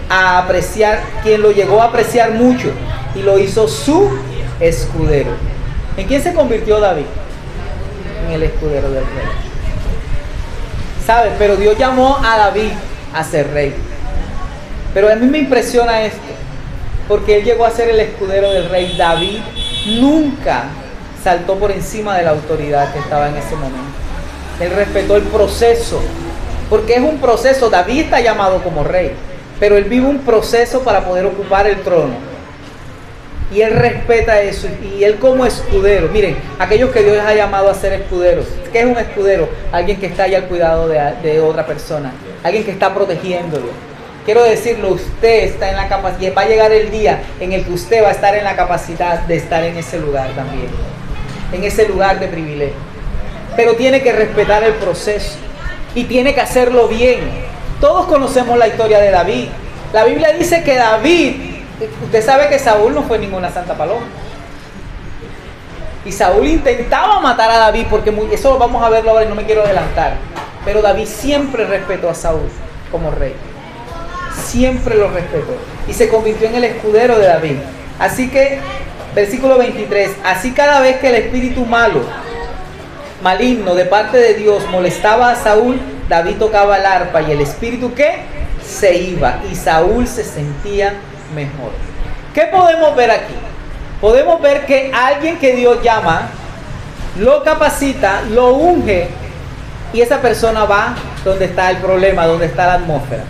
a apreciar mucho y lo hizo su escudero. ¿En quién se convirtió David? En el escudero del rey. ¿Sabes? Pero Dios llamó a David a ser rey. Pero a mí me impresiona esto, porque él llegó a ser el escudero del rey. David nunca saltó por encima de la autoridad que estaba en ese momento. Él respetó el proceso, porque es un proceso. David está llamado como rey, pero él vive un proceso para poder ocupar el trono. Y él respeta eso. Y él como escudero, miren, aquellos que Dios ha llamado a ser escuderos. ¿Qué es un escudero? Alguien que está ahí al cuidado de otra persona. Alguien que está protegiéndolo. Quiero decirlo, usted está en la capacidad, va a llegar el día en el que usted va a estar en la capacidad de estar en ese lugar también. En ese lugar de privilegio. Pero tiene que respetar el proceso. Y tiene que hacerlo bien. Todos conocemos la historia de David. La Biblia dice que David, usted sabe que Saúl no fue ninguna santa paloma. Y Saúl intentaba matar a David, porque eso lo vamos a verlo ahora y no me quiero adelantar. Pero David siempre respetó a Saúl como rey. Siempre lo respetó. Y se convirtió en el escudero de David. Así que, versículo 23, así cada vez que el espíritu maligno de parte de Dios molestaba a Saúl, David tocaba el arpa y el espíritu ¿qué? Se iba y Saúl se sentía mejor. ¿Qué podemos ver aquí? Podemos ver que alguien que Dios llama, lo capacita, lo unge y esa persona va donde está el problema, donde está la atmósfera.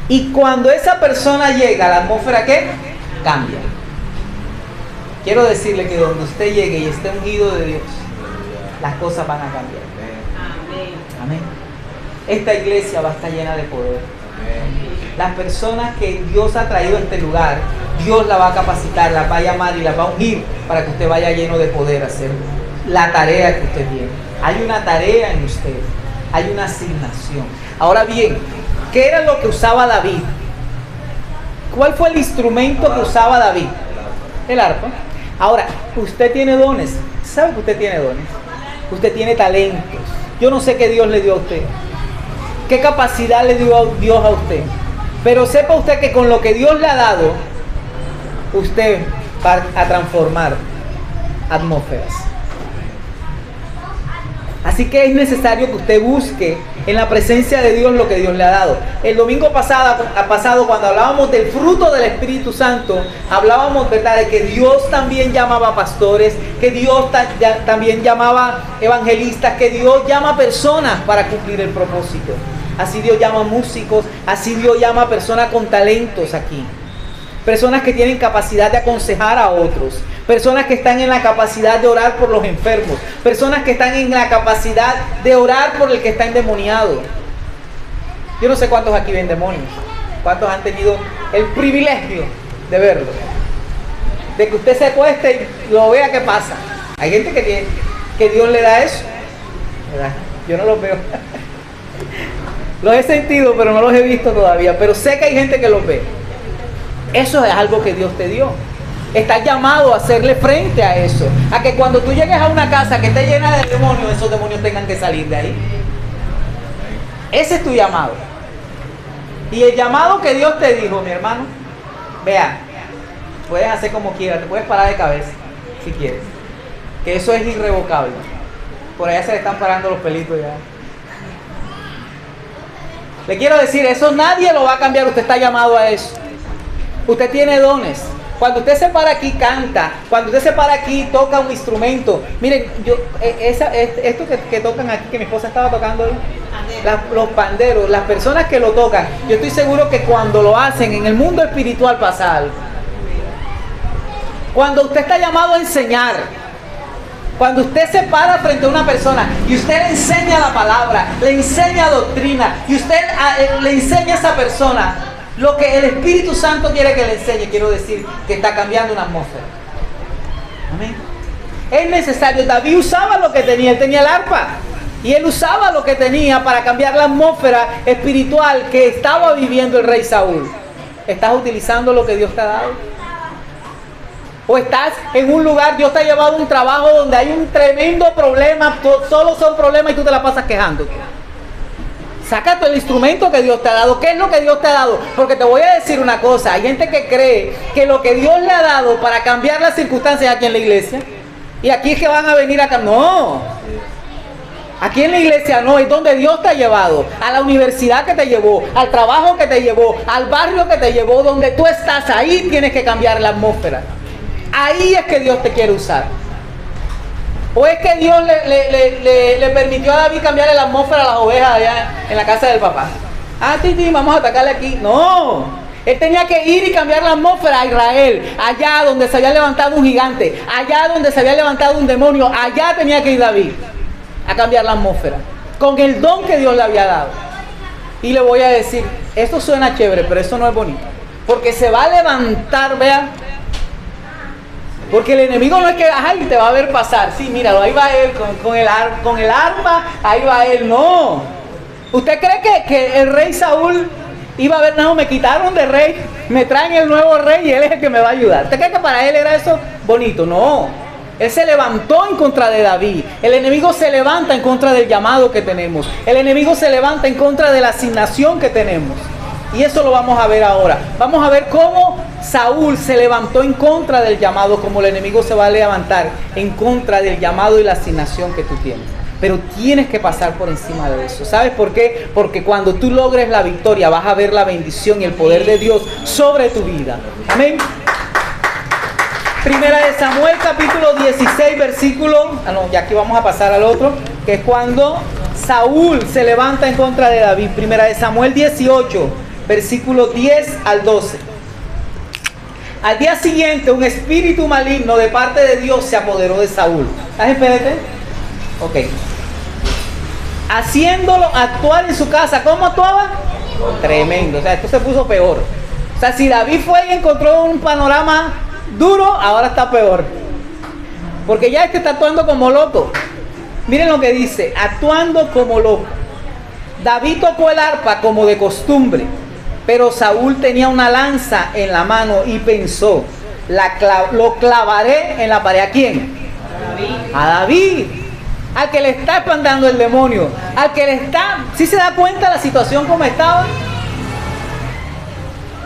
Y cuando esa persona llega, la atmósfera ¿qué? Cambia. Quiero decirle que donde usted llegue y esté ungido de Dios, las cosas van a cambiar. Amén. Esta iglesia va a estar llena de poder. Las personas que Dios ha traído a este lugar, Dios la va a capacitar, las va a llamar y las va a ungir para que usted vaya lleno de poder a hacer la tarea que usted tiene. Hay una tarea en usted, hay una asignación. Ahora bien, ¿qué era lo que usaba David? ¿Cuál fue el instrumento que usaba David? El arpa. Ahora, usted tiene dones. ¿Sabe que usted tiene dones? Usted tiene talentos. Yo no sé qué Dios le dio a usted. ¿Qué capacidad le dio Dios a usted? Pero sepa usted que con lo que Dios le ha dado, usted va a transformar atmósferas. Así que es necesario que usted busque en la presencia de Dios lo que Dios le ha dado. El domingo pasado cuando hablábamos del fruto del Espíritu Santo, hablábamos, ¿verdad?, de que Dios también llamaba pastores, que Dios también llamaba evangelistas, que Dios llama personas para cumplir el propósito. Así Dios llama músicos, así Dios llama personas con talentos aquí. Personas que tienen capacidad de aconsejar a otros. Personas que están en la capacidad de orar por los enfermos. Personas que están en la capacidad de orar por el que está endemoniado. Yo no sé cuántos aquí ven demonios. ¿Cuántos han tenido el privilegio de verlo? De que usted se acueste y lo vea qué pasa. Hay gente que Dios le da eso, ¿verdad? Yo no los veo. Los he sentido, pero no los he visto todavía. Pero sé que hay gente que los ve. Eso es algo que Dios te dio. Estás llamado a hacerle frente a eso. A que cuando tú llegues a una casa que esté llena de demonios, esos demonios tengan que salir de ahí. Ese es tu llamado. Y el llamado que Dios te dijo, mi hermano, vea, puedes hacer como quieras, te puedes parar de cabeza, si quieres. Que eso es irrevocable. Por allá se le están parando los pelitos ya. Le quiero decir, eso nadie lo va a cambiar, usted está llamado a eso. Usted tiene dones. Cuando usted se para aquí, canta. Cuando usted se para aquí, toca un instrumento. Miren, esto que tocan aquí, que mi esposa estaba tocando hoy, los panderos, las personas que lo tocan, yo estoy seguro que cuando lo hacen, en el mundo espiritual pasa algo. Cuando usted está llamado a enseñar, cuando usted se para frente a una persona y usted le enseña la palabra, le enseña doctrina, y usted le enseña a esa persona lo que el Espíritu Santo quiere que le enseñe, quiero decir que está cambiando una atmósfera. Amén. Es necesario. David usaba lo que tenía, él tenía el arpa. Y él usaba lo que tenía para cambiar la atmósfera espiritual que estaba viviendo el rey Saúl. ¿Estás utilizando lo que Dios te ha dado? ¿O estás en un lugar, Dios te ha llevado a un trabajo donde hay un tremendo problema, solo son problemas y tú te la pasas quejándote? Saca tú el instrumento que Dios te ha dado. ¿Qué es lo que Dios te ha dado? Porque te voy a decir una cosa. Hay gente que cree que lo que Dios le ha dado para cambiar las circunstancias aquí en la iglesia, y aquí es que van a venir acá. No. Aquí en la iglesia no. Es donde Dios te ha llevado. A la universidad que te llevó. Al trabajo que te llevó. Al barrio que te llevó. Donde tú estás. Ahí tienes que cambiar la atmósfera. Ahí es que Dios te quiere usar. ¿O es que Dios le permitió a David cambiarle la atmósfera a las ovejas allá en la casa del papá? Ah, Titi, vamos a atacarle aquí. No, Él tenía que ir y cambiar la atmósfera a Israel, allá donde se había levantado un gigante, allá donde se había levantado un demonio, allá tenía que ir David a cambiar la atmósfera, con el don que Dios le había dado. Y le voy a decir, esto suena chévere, pero eso no es bonito, porque se va a levantar, vea, porque el enemigo no es que, ay, te va a ver pasar, sí, míralo, ahí va él con el arma, ahí va él, no. ¿Usted cree que el rey Saúl iba a ver, no, me quitaron de rey, me traen el nuevo rey y él es el que me va a ayudar? ¿Usted cree que para él era eso bonito? No. Él se levantó en contra de David. El enemigo se levanta en contra del llamado que tenemos. El enemigo se levanta en contra de la asignación que tenemos. Y eso lo vamos a ver ahora. Vamos a ver cómo Saúl se levantó en contra del llamado, como el enemigo se va a levantar en contra del llamado y la asignación que tú tienes. Pero tienes que pasar por encima de eso. ¿Sabes por qué? Porque cuando tú logres la victoria vas a ver la bendición y el poder de Dios sobre tu vida. Amén. Primera de Samuel capítulo 16 versículo, ya aquí vamos a pasar al otro, que es cuando Saúl se levanta en contra de David. Primera de Samuel 18 versículo 10 al 12. Al día siguiente un espíritu maligno de parte de Dios se apoderó de Saúl. ¿Estás espérate? Ok. Haciéndolo actuar en su casa. ¿Cómo actuaba? Tremendo. O sea, esto se puso peor. O sea, si David fue y encontró un panorama duro, ahora está peor. Porque ya está actuando como loco. Miren lo que dice, actuando como loco. David tocó el arpa como de costumbre, pero Saúl tenía una lanza en la mano y pensó, lo clavaré en la pared. ¿A quién? A David. Al que le está espantando el demonio. Al que le está... ¿Sí se da cuenta la situación como estaba?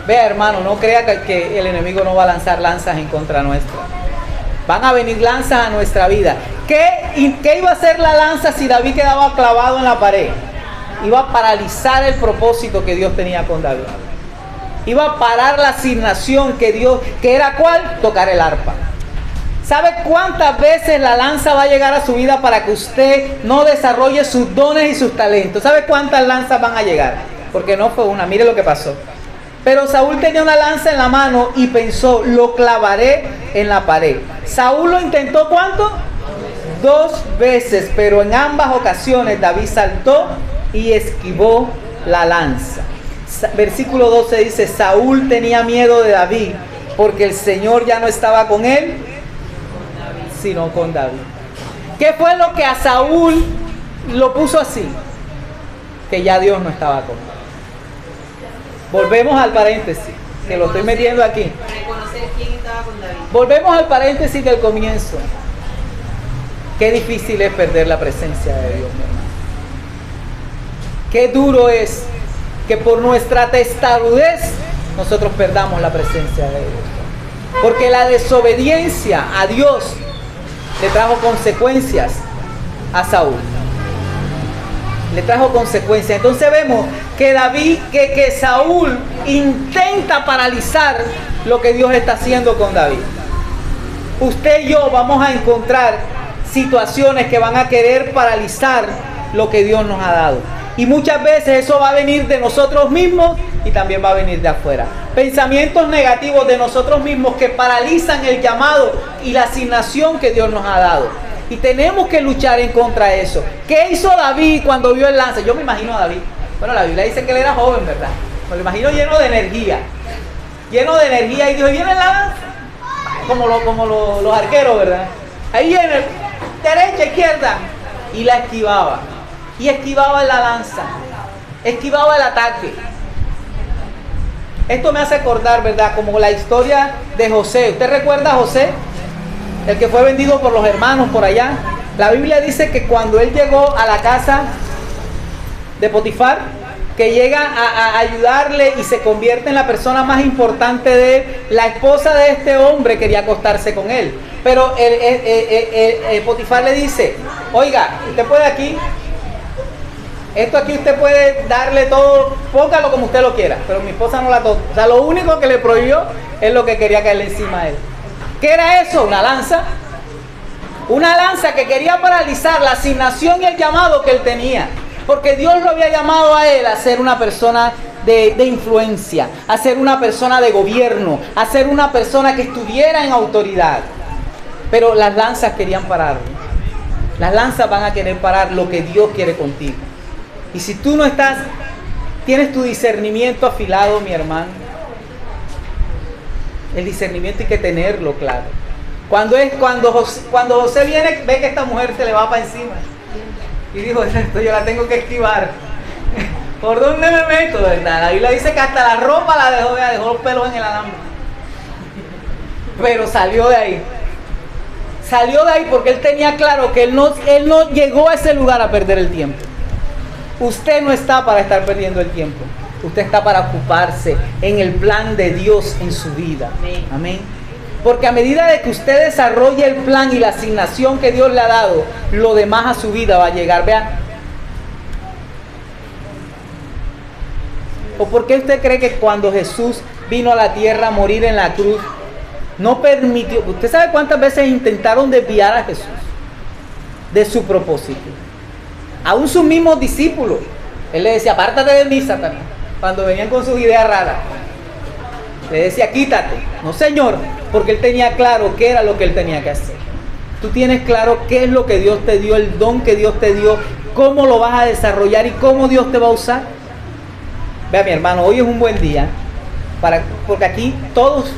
Vea, hermano, no crea que el enemigo no va a lanzar lanzas en contra nuestra. Van a venir lanzas a nuestra vida. ¿Qué iba a hacer la lanza si David quedaba clavado en la pared? Iba a paralizar el propósito que Dios tenía con David. Iba a parar la asignación que era ¿cuál? Tocar el arpa. ¿Sabe cuántas veces la lanza va a llegar a su vida para que usted no desarrolle sus dones y sus talentos? ¿Sabe cuántas lanzas van a llegar? Porque no fue una, mire lo que pasó. Pero Saúl tenía una lanza en la mano y pensó, lo clavaré en la pared. Saúl lo intentó ¿cuánto? 2 veces, pero en ambas ocasiones David saltó y esquivó la lanza. Versículo 12 dice, Saúl tenía miedo de David porque el Señor ya no estaba con él, sino con David. ¿Qué fue lo que a Saúl lo puso así? Que ya Dios no estaba con él. Volvemos al paréntesis, que lo estoy metiendo aquí. Reconocer quién estaba con David. Volvemos al paréntesis del comienzo. Qué difícil es perder la presencia de Dios, mi hermano. Qué duro es que por nuestra testarudez nosotros perdamos la presencia de Dios. Porque la desobediencia a Dios le trajo consecuencias a Saúl. Le trajo consecuencias. Entonces vemos que que Saúl intenta paralizar lo que Dios está haciendo con David. Usted y yo vamos a encontrar situaciones que van a querer paralizar lo que Dios nos ha dado. Y muchas veces eso va a venir de nosotros mismos y también va a venir de afuera. Pensamientos negativos de nosotros mismos que paralizan el llamado y la asignación que Dios nos ha dado. Y tenemos que luchar en contra de eso. ¿Qué hizo David cuando vio el lanza? Yo me imagino a David. Bueno, la Biblia dice que él era joven, ¿verdad? Me lo imagino lleno de energía. Lleno de energía. Y dijo, viene la lanza. Como los arqueros, ¿verdad? Ahí viene, derecha, izquierda. Y la esquivaba. Y esquivaba la lanza. Esquivaba el ataque. Esto me hace acordar, ¿verdad? Como la historia de José. ¿Usted recuerda a José? El que fue vendido por los hermanos por allá. La Biblia dice que cuando él llegó a la casa de Potifar, que llega a ayudarle y se convierte en la persona más importante de él, la esposa de este hombre quería acostarse con él. Pero Potifar le dice, oiga, usted puede aquí, esto aquí usted puede darle todo, póngalo como usted lo quiera, pero mi esposa no la toca. O sea, lo único que le prohibió es lo que quería caerle encima a él. ¿Qué era eso? Una lanza. Una lanza que quería paralizar la asignación y el llamado que él tenía. Porque Dios lo había llamado a él a ser una persona de influencia, a ser una persona de gobierno, a ser una persona que estuviera en autoridad. Pero las lanzas querían pararlo. Las lanzas van a querer parar lo que Dios quiere contigo. Y si tú no tienes tu discernimiento afilado, mi hermano, el discernimiento hay que tenerlo claro. Cuando José viene, ve que esta mujer se le va para encima. Y dijo, esto yo la tengo que esquivar. ¿Por dónde me meto? ¿Verdad? La Biblia dice que hasta la ropa la dejó los pelos en el alambre. Pero salió de ahí. Salió de ahí porque él tenía claro que él no llegó a ese lugar a perder el tiempo. Usted no está para estar perdiendo el tiempo. Usted está para ocuparse en el plan de Dios en su vida. Amén. Porque a medida de que usted desarrolle el plan y la asignación que Dios le ha dado, lo demás a su vida va a llegar. Vean. ¿O por qué usted cree que cuando Jesús vino a la tierra a morir en la cruz, no permitió? ¿Usted sabe cuántas veces intentaron desviar a Jesús de su propósito? Aún sus mismos discípulos. Él le decía, apártate de mí, Satanás. Cuando venían con sus ideas raras, le decía, quítate. No, Señor, porque él tenía claro qué era lo que él tenía que hacer. Tú tienes claro qué es lo que Dios te dio, el don que Dios te dio, cómo lo vas a desarrollar y cómo Dios te va a usar. Vea, mi hermano, hoy es un buen día porque aquí todos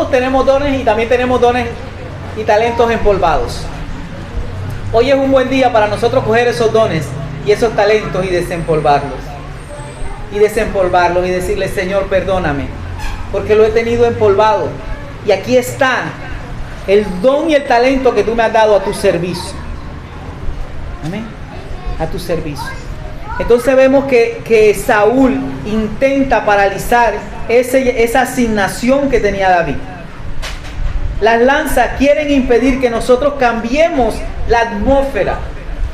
tenemos dones y también tenemos dones y talentos empolvados. Hoy es un buen día para nosotros coger esos dones y esos talentos y desempolvarlos. Y decirle, Señor, perdóname, porque lo he tenido empolvado. Y aquí está el don y el talento que tú me has dado a tu servicio. Amén. A tu servicio. Entonces vemos que Saúl intenta paralizar esa asignación que tenía David. Las lanzas quieren impedir que nosotros cambiemos la atmósfera.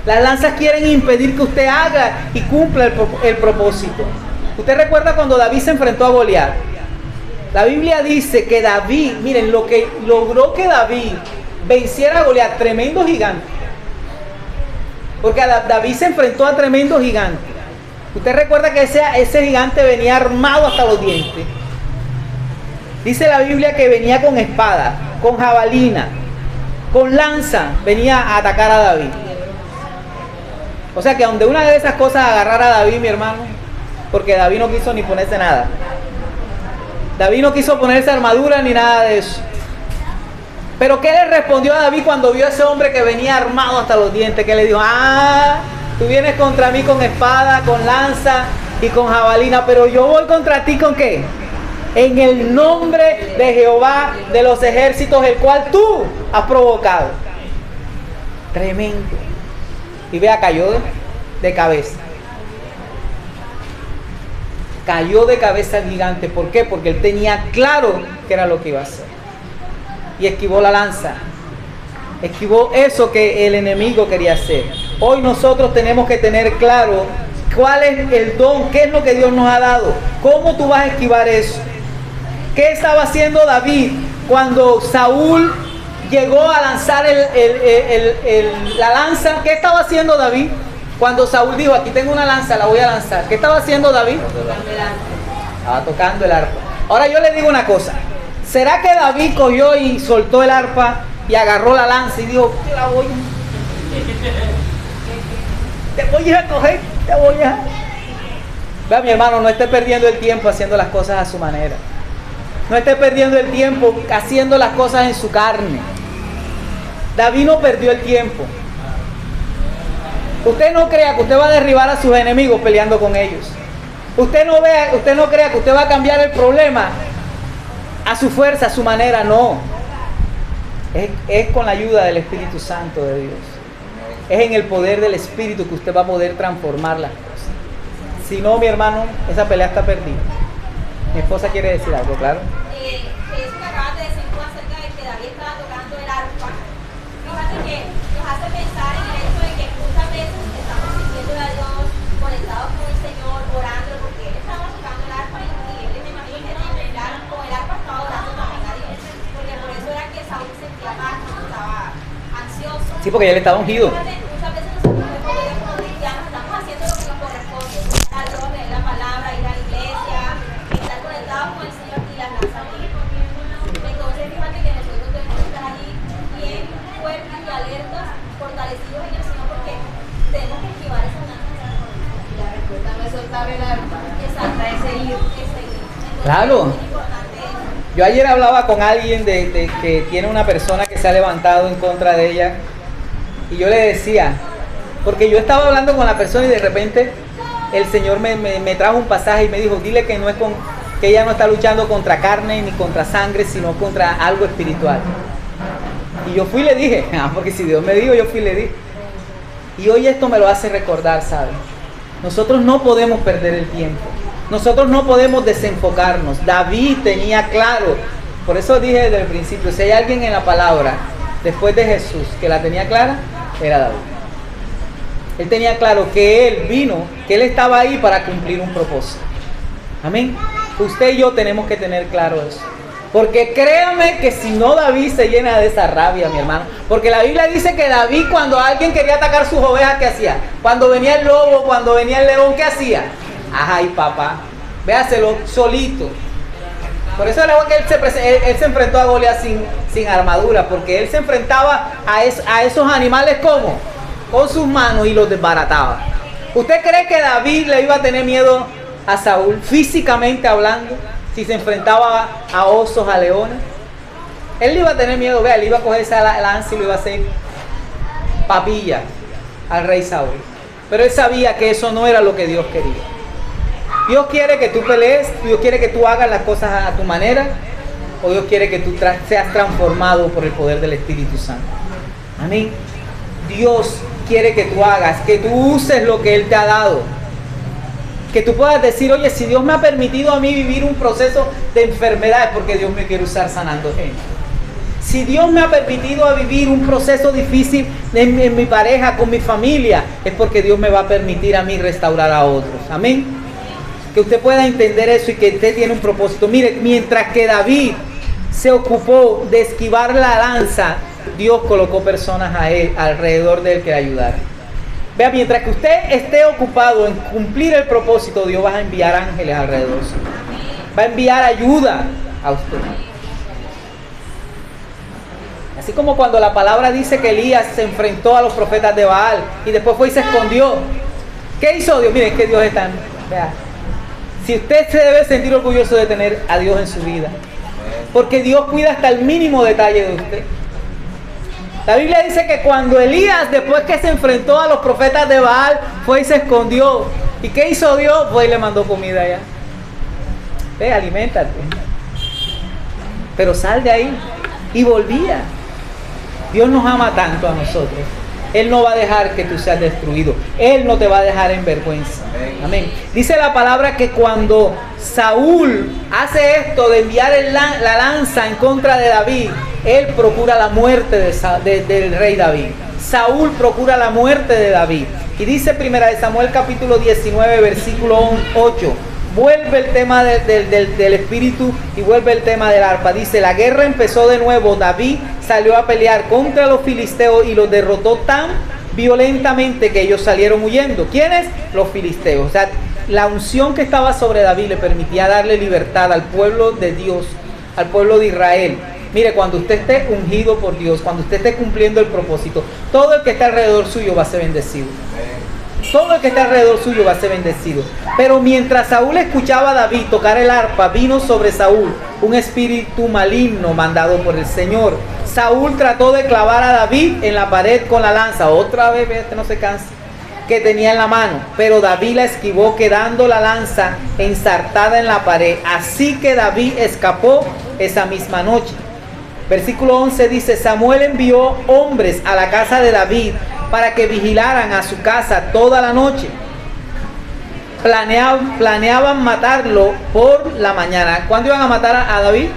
Las lanzas quieren impedir que usted haga y cumpla el propósito. Usted recuerda cuando David se enfrentó a Goliat. La Biblia dice que David, miren, lo que logró que David venciera a Goliat, tremendo gigante. Porque David se enfrentó a tremendo gigante. Usted recuerda que ese gigante venía armado hasta los dientes. Dice la Biblia que venía con espada, con jabalina, con lanza, venía a atacar a David. O sea que donde una de esas cosas agarrara a David, mi hermano, porque David no quiso ni ponerse nada. David no quiso ponerse armadura ni nada de eso. Pero ¿qué le respondió a David cuando vio a ese hombre que venía armado hasta los dientes? Que le dijo, tú vienes contra mí con espada, con lanza y con jabalina, pero yo voy contra ti ¿con qué? En el nombre de Jehová de los ejércitos, el cual tú has provocado. Tremendo. Y vea, cayó de cabeza. Cayó de cabeza el gigante. ¿Por qué? Porque él tenía claro qué era lo que iba a hacer. Y esquivó la lanza. Esquivó eso que el enemigo quería hacer. Hoy nosotros tenemos que tener claro cuál es el don, qué es lo que Dios nos ha dado. ¿Cómo tú vas a esquivar eso? ¿Qué estaba haciendo David cuando Saúl llegó a lanzar la lanza? ¿Qué estaba haciendo David? Cuando Saúl dijo, aquí tengo una lanza, la voy a lanzar. ¿Qué estaba haciendo David? Estaba tocando el arpa. Ahora yo le digo una cosa. ¿Será que David cogió y soltó el arpa y agarró la lanza y dijo, te voy a coger, te voy a... Vea, mi hermano, no esté perdiendo el tiempo haciendo las cosas a su manera. No esté perdiendo el tiempo haciendo las cosas en su carne. David no perdió el tiempo. Usted no crea que usted va a derribar a sus enemigos peleando con ellos. Usted no crea que usted va a cambiar el problema a su fuerza, a su manera. No. Es con la ayuda del Espíritu Santo de Dios. Es en el poder del Espíritu que usted va a poder transformar las cosas. Si no, mi hermano, esa pelea está perdida. Mi esposa quiere decir algo, claro. Eso que acabas de decir tú acerca de que David estaba tocando el arpa, fíjate que nos hace pensar en el hecho de que muchas veces estamos sintiendo a Dios conectados con el Señor, orando, porque él estaba tocando el arpa y él me imagino que con el arpa estaba orando también a Dios, porque por eso era que Saúl sentía paz, estaba ansioso. Sí, porque él estaba ungido. Muchas veces nosotros como cristianos estamos haciendo lo que nos corresponde, a Dios, leer la palabra, ir a la iglesia, Claro. Yo ayer hablaba con alguien de que tiene una persona que se ha levantado en contra de ella. Y yo le decía, porque yo estaba hablando con la persona y de repente el Señor me trajo un pasaje y me dijo, dile que no es que ella no está luchando contra carne ni contra sangre, sino contra algo espiritual. Y yo fui y le dije, porque si Dios me dijo, yo fui y le dije. Y hoy esto me lo hace recordar, ¿saben? Nosotros no podemos perder el tiempo. Nosotros no podemos desenfocarnos. David tenía claro, por eso dije desde el principio, si hay alguien en la palabra, después de Jesús, que la tenía clara, era David. Él tenía claro que él vino, que él estaba ahí para cumplir un propósito. Amén. Usted y yo tenemos que tener claro eso. Porque créame que si no, David se llena de esa rabia, mi hermano. Porque la Biblia dice que David, cuando alguien quería atacar sus ovejas, ¿qué hacía? Cuando venía el lobo, cuando venía el león, ¿qué hacía? Ay, papá, véaselo solito. Por eso él se enfrentó a Goliat sin armadura, porque él se enfrentaba a esos animales ¿cómo? Con sus manos y los desbarataba. ¿Usted cree que David le iba a tener miedo a Saúl, físicamente hablando, si se enfrentaba a osos, a leones? Él le iba a tener miedo, vea, él iba a coger esa lanza y lo iba a hacer papilla al rey Saúl. Pero él sabía que eso no era lo que Dios quería. Dios quiere que tú pelees, Dios quiere que tú hagas las cosas a tu manera, o Dios quiere que tú seas transformado por el poder del Espíritu Santo. Amén. Dios quiere que tú hagas, que tú uses lo que Él te ha dado. Que tú puedas decir, oye, si Dios me ha permitido a mí vivir un proceso de enfermedad, es porque Dios me quiere usar sanando gente. Si Dios me ha permitido vivir un proceso difícil en mi pareja, con mi familia, es porque Dios me va a permitir a mí restaurar a otros. Amén. Que usted pueda entender eso y que usted tiene un propósito. Mire, mientras que David se ocupó de esquivar la lanza, Dios colocó personas a él, alrededor de él, que le ayudaran. Vea, mientras que usted esté ocupado en cumplir el propósito, Dios va a enviar ángeles alrededor suyo. Va a enviar ayuda a usted. Así como cuando la palabra dice que Elías se enfrentó a los profetas de Baal y después fue y se escondió. ¿Qué hizo Dios? Miren que Dios está. Vea. Si usted se debe sentir orgulloso de tener a Dios en su vida, porque Dios cuida hasta el mínimo detalle de usted. La Biblia dice que cuando Elías, después que se enfrentó a los profetas de Baal, fue y se escondió. ¿Y qué hizo Dios? Fue y le mandó comida allá. Ve, aliméntate. Pero sal de ahí. Y volvía. Dios nos ama tanto a nosotros. Él no va a dejar que tú seas destruido. Él no te va a dejar en vergüenza. Amén. Dice la palabra que cuando Saúl hace esto de enviar la lanza en contra de David, él procura la muerte del rey David. Saúl procura la muerte de David. Y dice 1 Samuel capítulo 19, versículo 8. Vuelve el tema del espíritu y vuelve el tema del arpa. Dice, la guerra empezó de nuevo. David salió a pelear contra los filisteos y los derrotó tan violentamente que ellos salieron huyendo. ¿Quiénes? Los filisteos. O sea, la unción que estaba sobre David le permitía darle libertad al pueblo de Dios, al pueblo de Israel. Mire, cuando usted esté ungido por Dios, cuando usted esté cumpliendo el propósito, todo el que está alrededor suyo va a ser bendecido. Todo el que está alrededor suyo va a ser bendecido. Pero mientras Saúl escuchaba a David tocar el arpa, vino sobre Saúl un espíritu maligno mandado por el Señor. Saúl trató de clavar a David en la pared con la lanza. Otra vez, este no se cansa, que tenía en la mano. Pero David la esquivó, quedando la lanza ensartada en la pared. Así que David escapó esa misma noche. Versículo 11 dice, Samuel envió hombres a la casa de David para que vigilaran a su casa toda la noche. Planeaban matarlo por la mañana. ¿Cuándo iban a matar a David?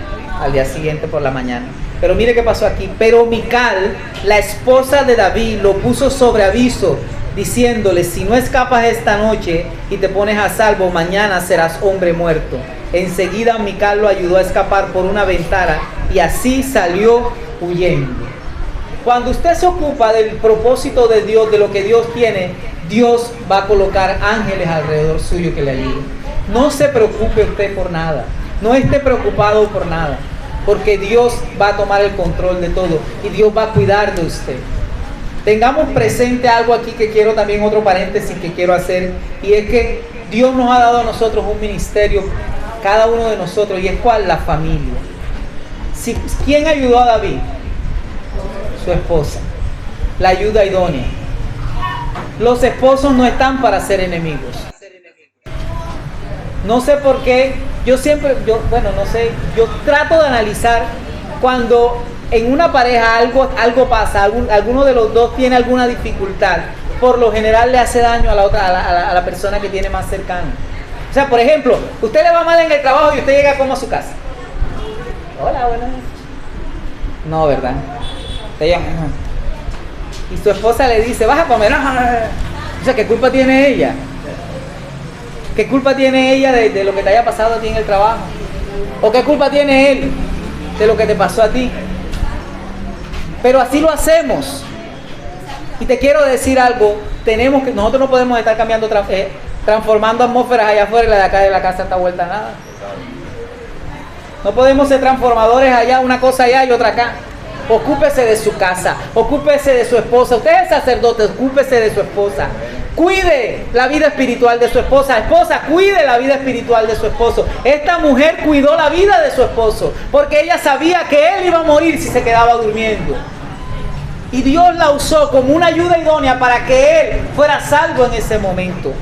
Al día siguiente por la mañana. Pero mire qué pasó aquí. Pero Mical, la esposa de David, lo puso sobre aviso, diciéndole, si no escapas esta noche y te pones a salvo, mañana serás hombre muerto. Enseguida Mical lo ayudó a escapar por una ventana y así salió huyendo. Cuando usted se ocupa del propósito de Dios, de lo que Dios tiene, Dios va a colocar ángeles alrededor suyo que le ayuden. No se preocupe usted por nada. No esté preocupado por nada. Porque Dios va a tomar el control de todo. Y Dios va a cuidar de usted. Tengamos presente algo aquí que quiero también, otro paréntesis que quiero hacer. Y es que Dios nos ha dado a nosotros un ministerio cada uno de nosotros, y es cuál, la familia. ¿Quién ayudó a David? Su esposa, la ayuda idónea. Los esposos no están para ser enemigos. No sé por qué, yo trato de analizar cuando en una pareja algo pasa, alguno de los dos tiene alguna dificultad, por lo general le hace daño a la persona que tiene más cercana. O sea, por ejemplo, usted le va mal en el trabajo y usted llega como a su casa. Hola, buenas noches. No, ¿verdad? Usted llama. Y su esposa le dice, vas a comer. O sea, ¿qué culpa tiene ella? ¿Qué culpa tiene ella de lo que te haya pasado a ti en el trabajo? ¿O qué culpa tiene él de lo que te pasó a ti? Pero así lo hacemos. Y te quiero decir algo, nosotros no podemos estar cambiando, transformando atmósferas allá afuera y la de acá de la casa está vuelta a nada. No podemos ser transformadores allá, una cosa allá y otra acá. Ocúpese de su casa, ocúpese de su esposa. Usted es sacerdote, ocúpese de su esposa. Cuide la vida espiritual de su esposa. Esposa, cuide la vida espiritual de su esposo. Esta mujer cuidó la vida de su esposo porque ella sabía que él iba a morir si se quedaba durmiendo. Y Dios la usó como una ayuda idónea para que él fuera salvo en ese momento.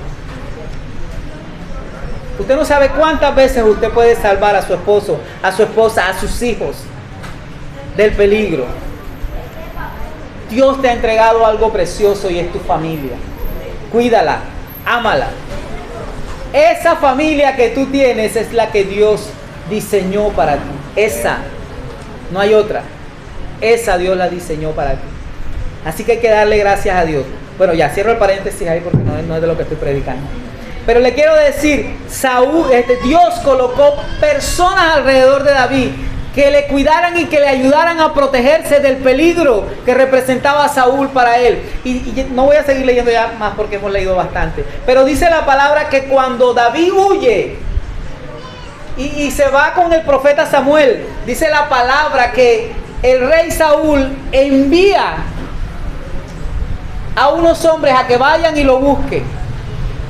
Usted no sabe cuántas veces usted puede salvar a su esposo, a su esposa, a sus hijos del peligro. Dios te ha entregado algo precioso y es tu familia. Cuídala, ámala. Esa familia que tú tienes es la que Dios diseñó para ti. Esa, no hay otra. Esa Dios la diseñó para ti. Así que hay que darle gracias a Dios. Bueno, ya cierro el paréntesis ahí porque no es de lo que estoy predicando. Pero le quiero decir, Dios colocó personas alrededor de David que le cuidaran y que le ayudaran a protegerse del peligro que representaba a Saúl para él. Y no voy a seguir leyendo ya más porque hemos leído bastante. Pero dice la palabra que cuando David huye y se va con el profeta Samuel, dice la palabra que el rey Saúl envía a unos hombres a que vayan y lo busquen.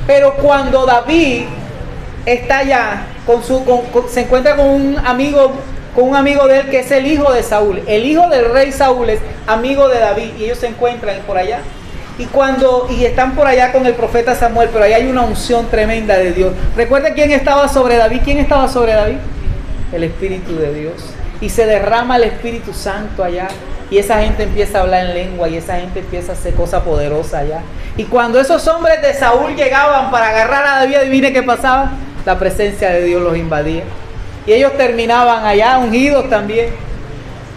Pero cuando David está allá, se encuentra con un amigo de él que es el hijo de Saúl. El hijo del rey Saúl es amigo de David y ellos se encuentran por allá. Y están por allá con el profeta Samuel, pero ahí hay una unción tremenda de Dios. ¿Recuerda quién estaba sobre David? ¿Quién estaba sobre David? El Espíritu de Dios. Y se derrama el Espíritu Santo allá. Y esa gente empieza a hablar en lengua y esa gente empieza a hacer cosas poderosas allá. Y cuando esos hombres de Saúl llegaban para agarrar a David, adivine qué pasaba. La presencia de Dios los invadía. Y ellos terminaban allá ungidos también.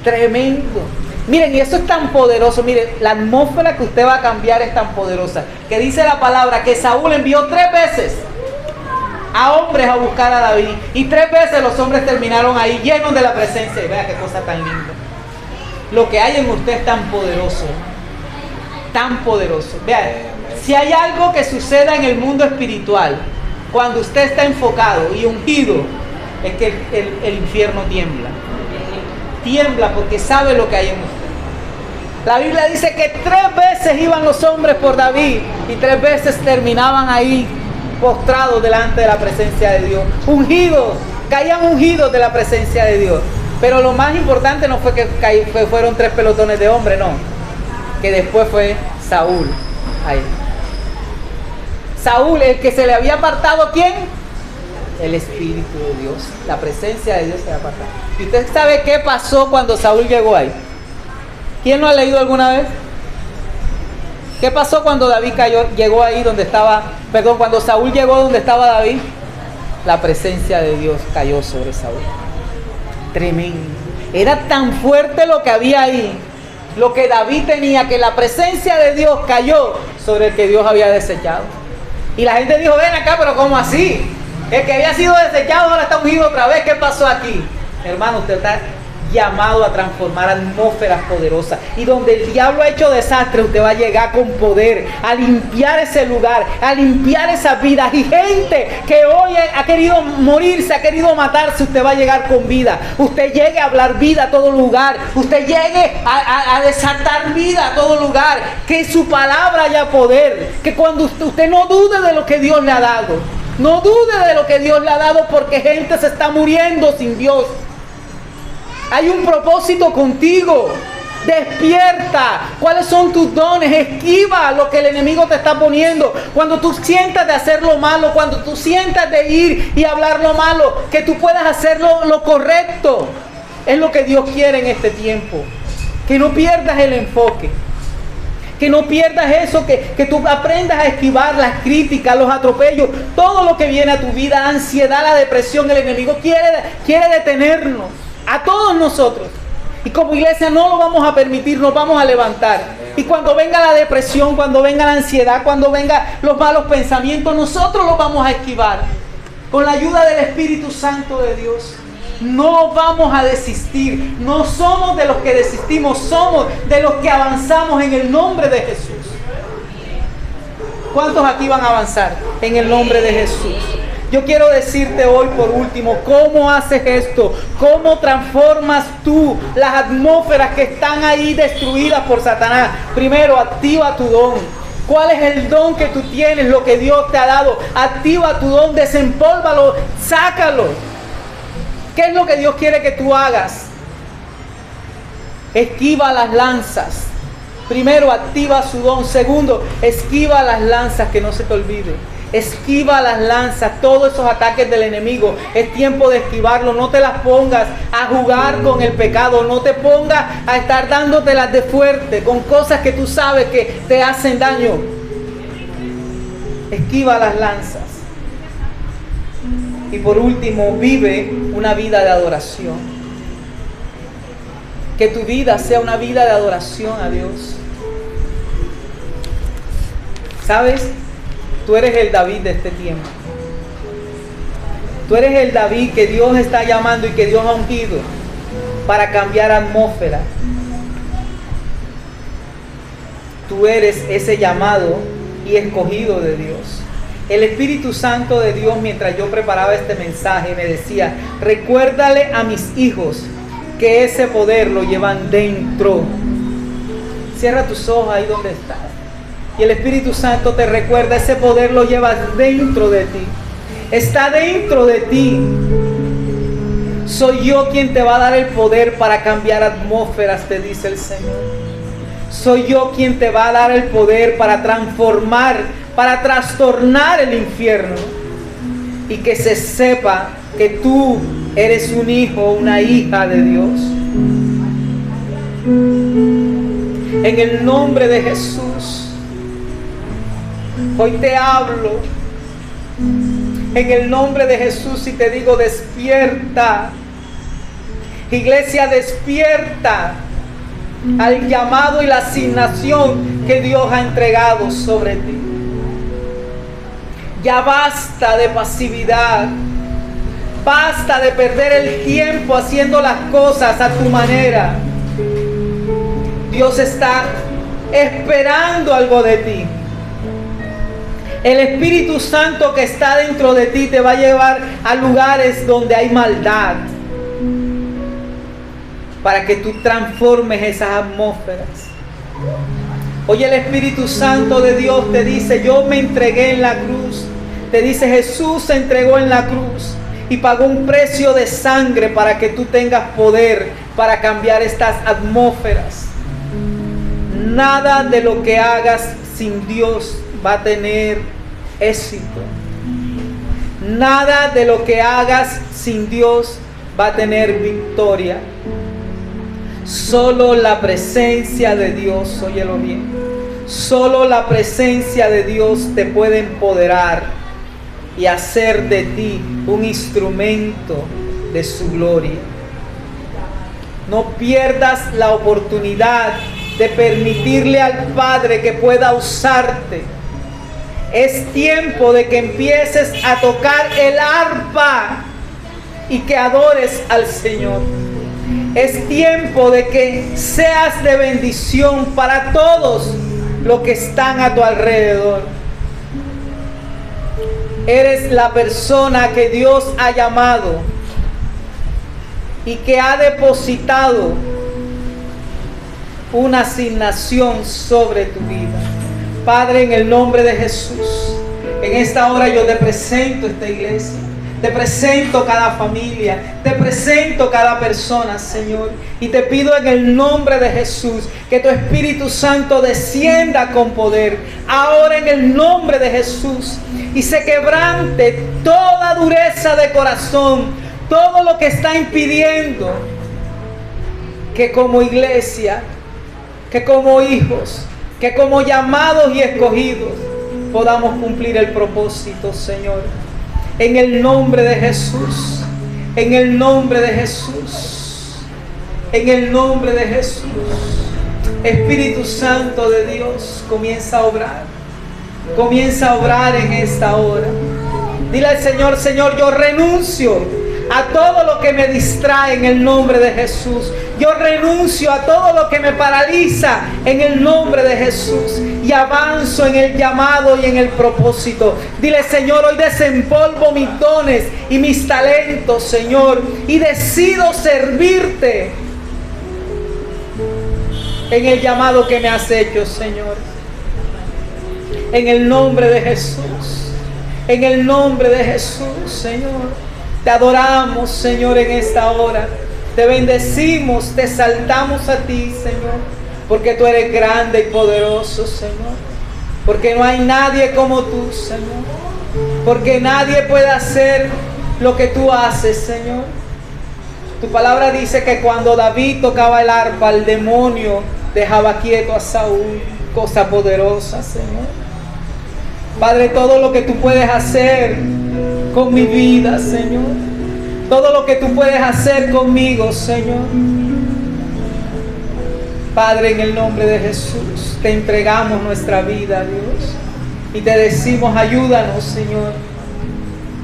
Tremendo. Miren, y eso es tan poderoso. Miren, la atmósfera que usted va a cambiar es tan poderosa. Que dice la palabra que Saúl envió 3 veces a hombres a buscar a David. Y 3 veces los hombres terminaron ahí llenos de la presencia. Y vea qué cosa tan linda. Lo que hay en usted es tan poderoso. Tan poderoso. Vean, si hay algo que suceda en el mundo espiritual, cuando usted está enfocado y ungido, es que el infierno tiembla. Tiembla porque sabe lo que hay en usted. La Biblia dice que 3 veces iban los hombres por David y 3 veces terminaban ahí postrados delante de la presencia de Dios. Ungidos, caían ungidos de la presencia de Dios. Pero lo más importante no fue que fueron 3 pelotones de hombres, no. Que después fue Saúl. Ahí. Saúl, el que se le había apartado, ¿quién? El Espíritu de Dios. La presencia de Dios se le apartado. ¿Y usted sabe qué pasó cuando Saúl llegó ahí? ¿Quién lo ha leído alguna vez? ¿Qué pasó cuando David llegó ahí donde estaba, cuando Saúl llegó donde estaba David? La presencia de Dios cayó sobre Saúl. Tremendo. Era tan fuerte lo que había ahí, lo que David tenía, que la presencia de Dios cayó sobre el que Dios había desechado. Y la gente dijo, ven acá, pero ¿cómo así? El que había sido desechado ahora está ungido otra vez. ¿Qué pasó aquí? Hermano, usted está llamado a transformar atmósferas poderosas. Y donde el diablo ha hecho desastre, usted va a llegar con poder a limpiar ese lugar, a limpiar esas vidas. Y gente que hoy ha querido morirse, ha querido matarse, usted va a llegar con vida. Usted llegue a hablar vida a todo lugar. Usted llegue a desatar vida a todo lugar. Que su palabra haya poder. Que cuando usted no dude de lo que Dios le ha dado. No dude de lo que Dios le ha dado, porque gente se está muriendo sin Dios. Hay un propósito contigo. Despierta. ¿Cuáles son tus dones? Esquiva lo que el enemigo te está poniendo. Cuando tú sientas de hacer lo malo, cuando tú sientas de ir y hablar lo malo, que tú puedas hacer lo correcto. Es lo que Dios quiere en este tiempo. Que no pierdas el enfoque. Que no pierdas eso, que tú aprendas a esquivar las críticas, los atropellos, todo lo que viene a tu vida, la ansiedad, la depresión. El enemigo quiere detenernos, a todos nosotros. Y como iglesia no lo vamos a permitir, nos vamos a levantar. Y cuando venga la depresión, cuando venga la ansiedad, cuando vengan los malos pensamientos, nosotros los vamos a esquivar. Con la ayuda del Espíritu Santo de Dios. No vamos a desistir. No somos de los que desistimos, somos de los que avanzamos en el nombre de Jesús. ¿Cuántos aquí van a avanzar en el nombre de Jesús? Yo quiero decirte hoy por último, ¿cómo haces esto? ¿Cómo transformas tú las atmósferas que están ahí destruidas por Satanás? Primero, activa tu don. ¿Cuál es el don que tú tienes? Lo que Dios te ha dado. Activa tu don, desempólvalo, sácalo. ¿Qué es lo que Dios quiere que tú hagas? Esquiva las lanzas. Primero, activa su don. Segundo, esquiva las lanzas, que no se te olvide. Esquiva las lanzas, todos esos ataques del enemigo. Es tiempo de esquivarlo. No te las pongas a jugar con el pecado. No te pongas a estar dándotelas de fuerte con cosas que tú sabes que te hacen daño. Esquiva las lanzas. Y por último, vive una vida de adoración. Que tu vida sea una vida de adoración a Dios. ¿Sabes? Tú eres el David de este tiempo. Tú eres el David que Dios está llamando y que Dios ha ungido para cambiar atmósfera. Tú eres ese llamado y escogido de Dios. El Espíritu Santo de Dios, mientras yo preparaba este mensaje, me decía: recuérdale a mis hijos que ese poder lo llevan dentro. Cierra tus ojos ahí donde estás. Y el Espíritu Santo te recuerda, ese poder lo llevas dentro de ti. Está dentro de ti. Soy yo quien te va a dar el poder para cambiar atmósferas, te dice el Señor. Soy yo quien te va a dar el poder para transformar, para trastornar el infierno. Y que se sepa que tú eres un hijo, una hija de Dios. En el nombre de Jesús. Hoy te hablo en el nombre de Jesús y te digo: despierta. Iglesia, despierta al llamado y la asignación que Dios ha entregado sobre ti. Ya basta de pasividad. Basta de perder el tiempo haciendo las cosas a tu manera. Dios está esperando algo de ti. El Espíritu Santo que está dentro de ti te va a llevar a lugares donde hay maldad, para que tú transformes esas atmósferas. Hoy el Espíritu Santo de Dios te dice: yo me entregué en la cruz. Te dice: Jesús se entregó en la cruz y pagó un precio de sangre para que tú tengas poder para cambiar estas atmósferas. Nada de lo que hagas sin Dios va a tener éxito. Nada de lo que hagas sin Dios va a tener victoria. Solo la presencia de Dios, óyelo bien, solo la presencia de Dios te puede empoderar y hacer de ti un instrumento de su gloria. No pierdas la oportunidad de permitirle al Padre que pueda usarte. Es tiempo de que empieces a tocar el arpa y que adores al Señor. Es tiempo de que seas de bendición para todos los que están a tu alrededor. Eres la persona que Dios ha llamado y que ha depositado una asignación sobre tu vida. Padre, en el nombre de Jesús, En esta hora yo te presento esta iglesia. Te presento cada familia, te presento cada persona, Señor. Y te pido en el nombre de Jesús que tu Espíritu Santo descienda con poder. Ahora en el nombre de Jesús. Y se quebrante toda dureza de corazón. Todo lo que está impidiendo que como iglesia, que como hijos, que como llamados y escogidos podamos cumplir el propósito, Señor. En el nombre de Jesús, en el nombre de Jesús, en el nombre de Jesús. Espíritu Santo de Dios, comienza a obrar en esta hora. Dile al Señor: Señor, yo renuncio a todo lo que me distrae en el nombre de Jesús. Yo renuncio a todo lo que me paraliza en el nombre de Jesús y avanzo en el llamado y en el propósito. Dile: Señor, hoy desempolvo mis dones y mis talentos, Señor, y decido servirte en el llamado que me has hecho, Señor. En el nombre de Jesús, en el nombre de Jesús, Señor. Te adoramos, Señor, en esta hora. Te bendecimos, te exaltamos a ti, Señor, porque tú eres grande y poderoso, Señor. Porque no hay nadie como tú, Señor. Porque nadie puede hacer lo que tú haces, Señor. Tu palabra dice que cuando David tocaba el arpa, el demonio dejaba quieto a Saúl. Cosa poderosa, Señor. Padre, todo lo que tú puedes hacer con mi vida, Señor. Todo lo que tú puedes hacer conmigo, Señor. Padre, en el nombre de Jesús, te entregamos nuestra vida, Dios. Y te decimos: ayúdanos, Señor,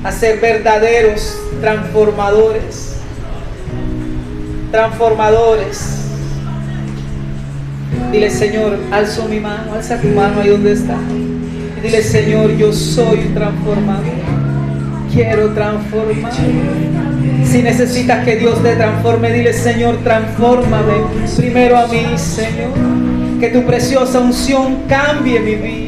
a ser verdaderos transformadores. Transformadores. Dile: Señor, alzo mi mano, alza tu mano ahí donde está. Y dile: Señor, yo soy un transformador. Quiero transformar. Si necesitas que Dios te transforme, dile: Señor, transfórmame primero a mí, Señor. Que tu preciosa unción cambie mi vida.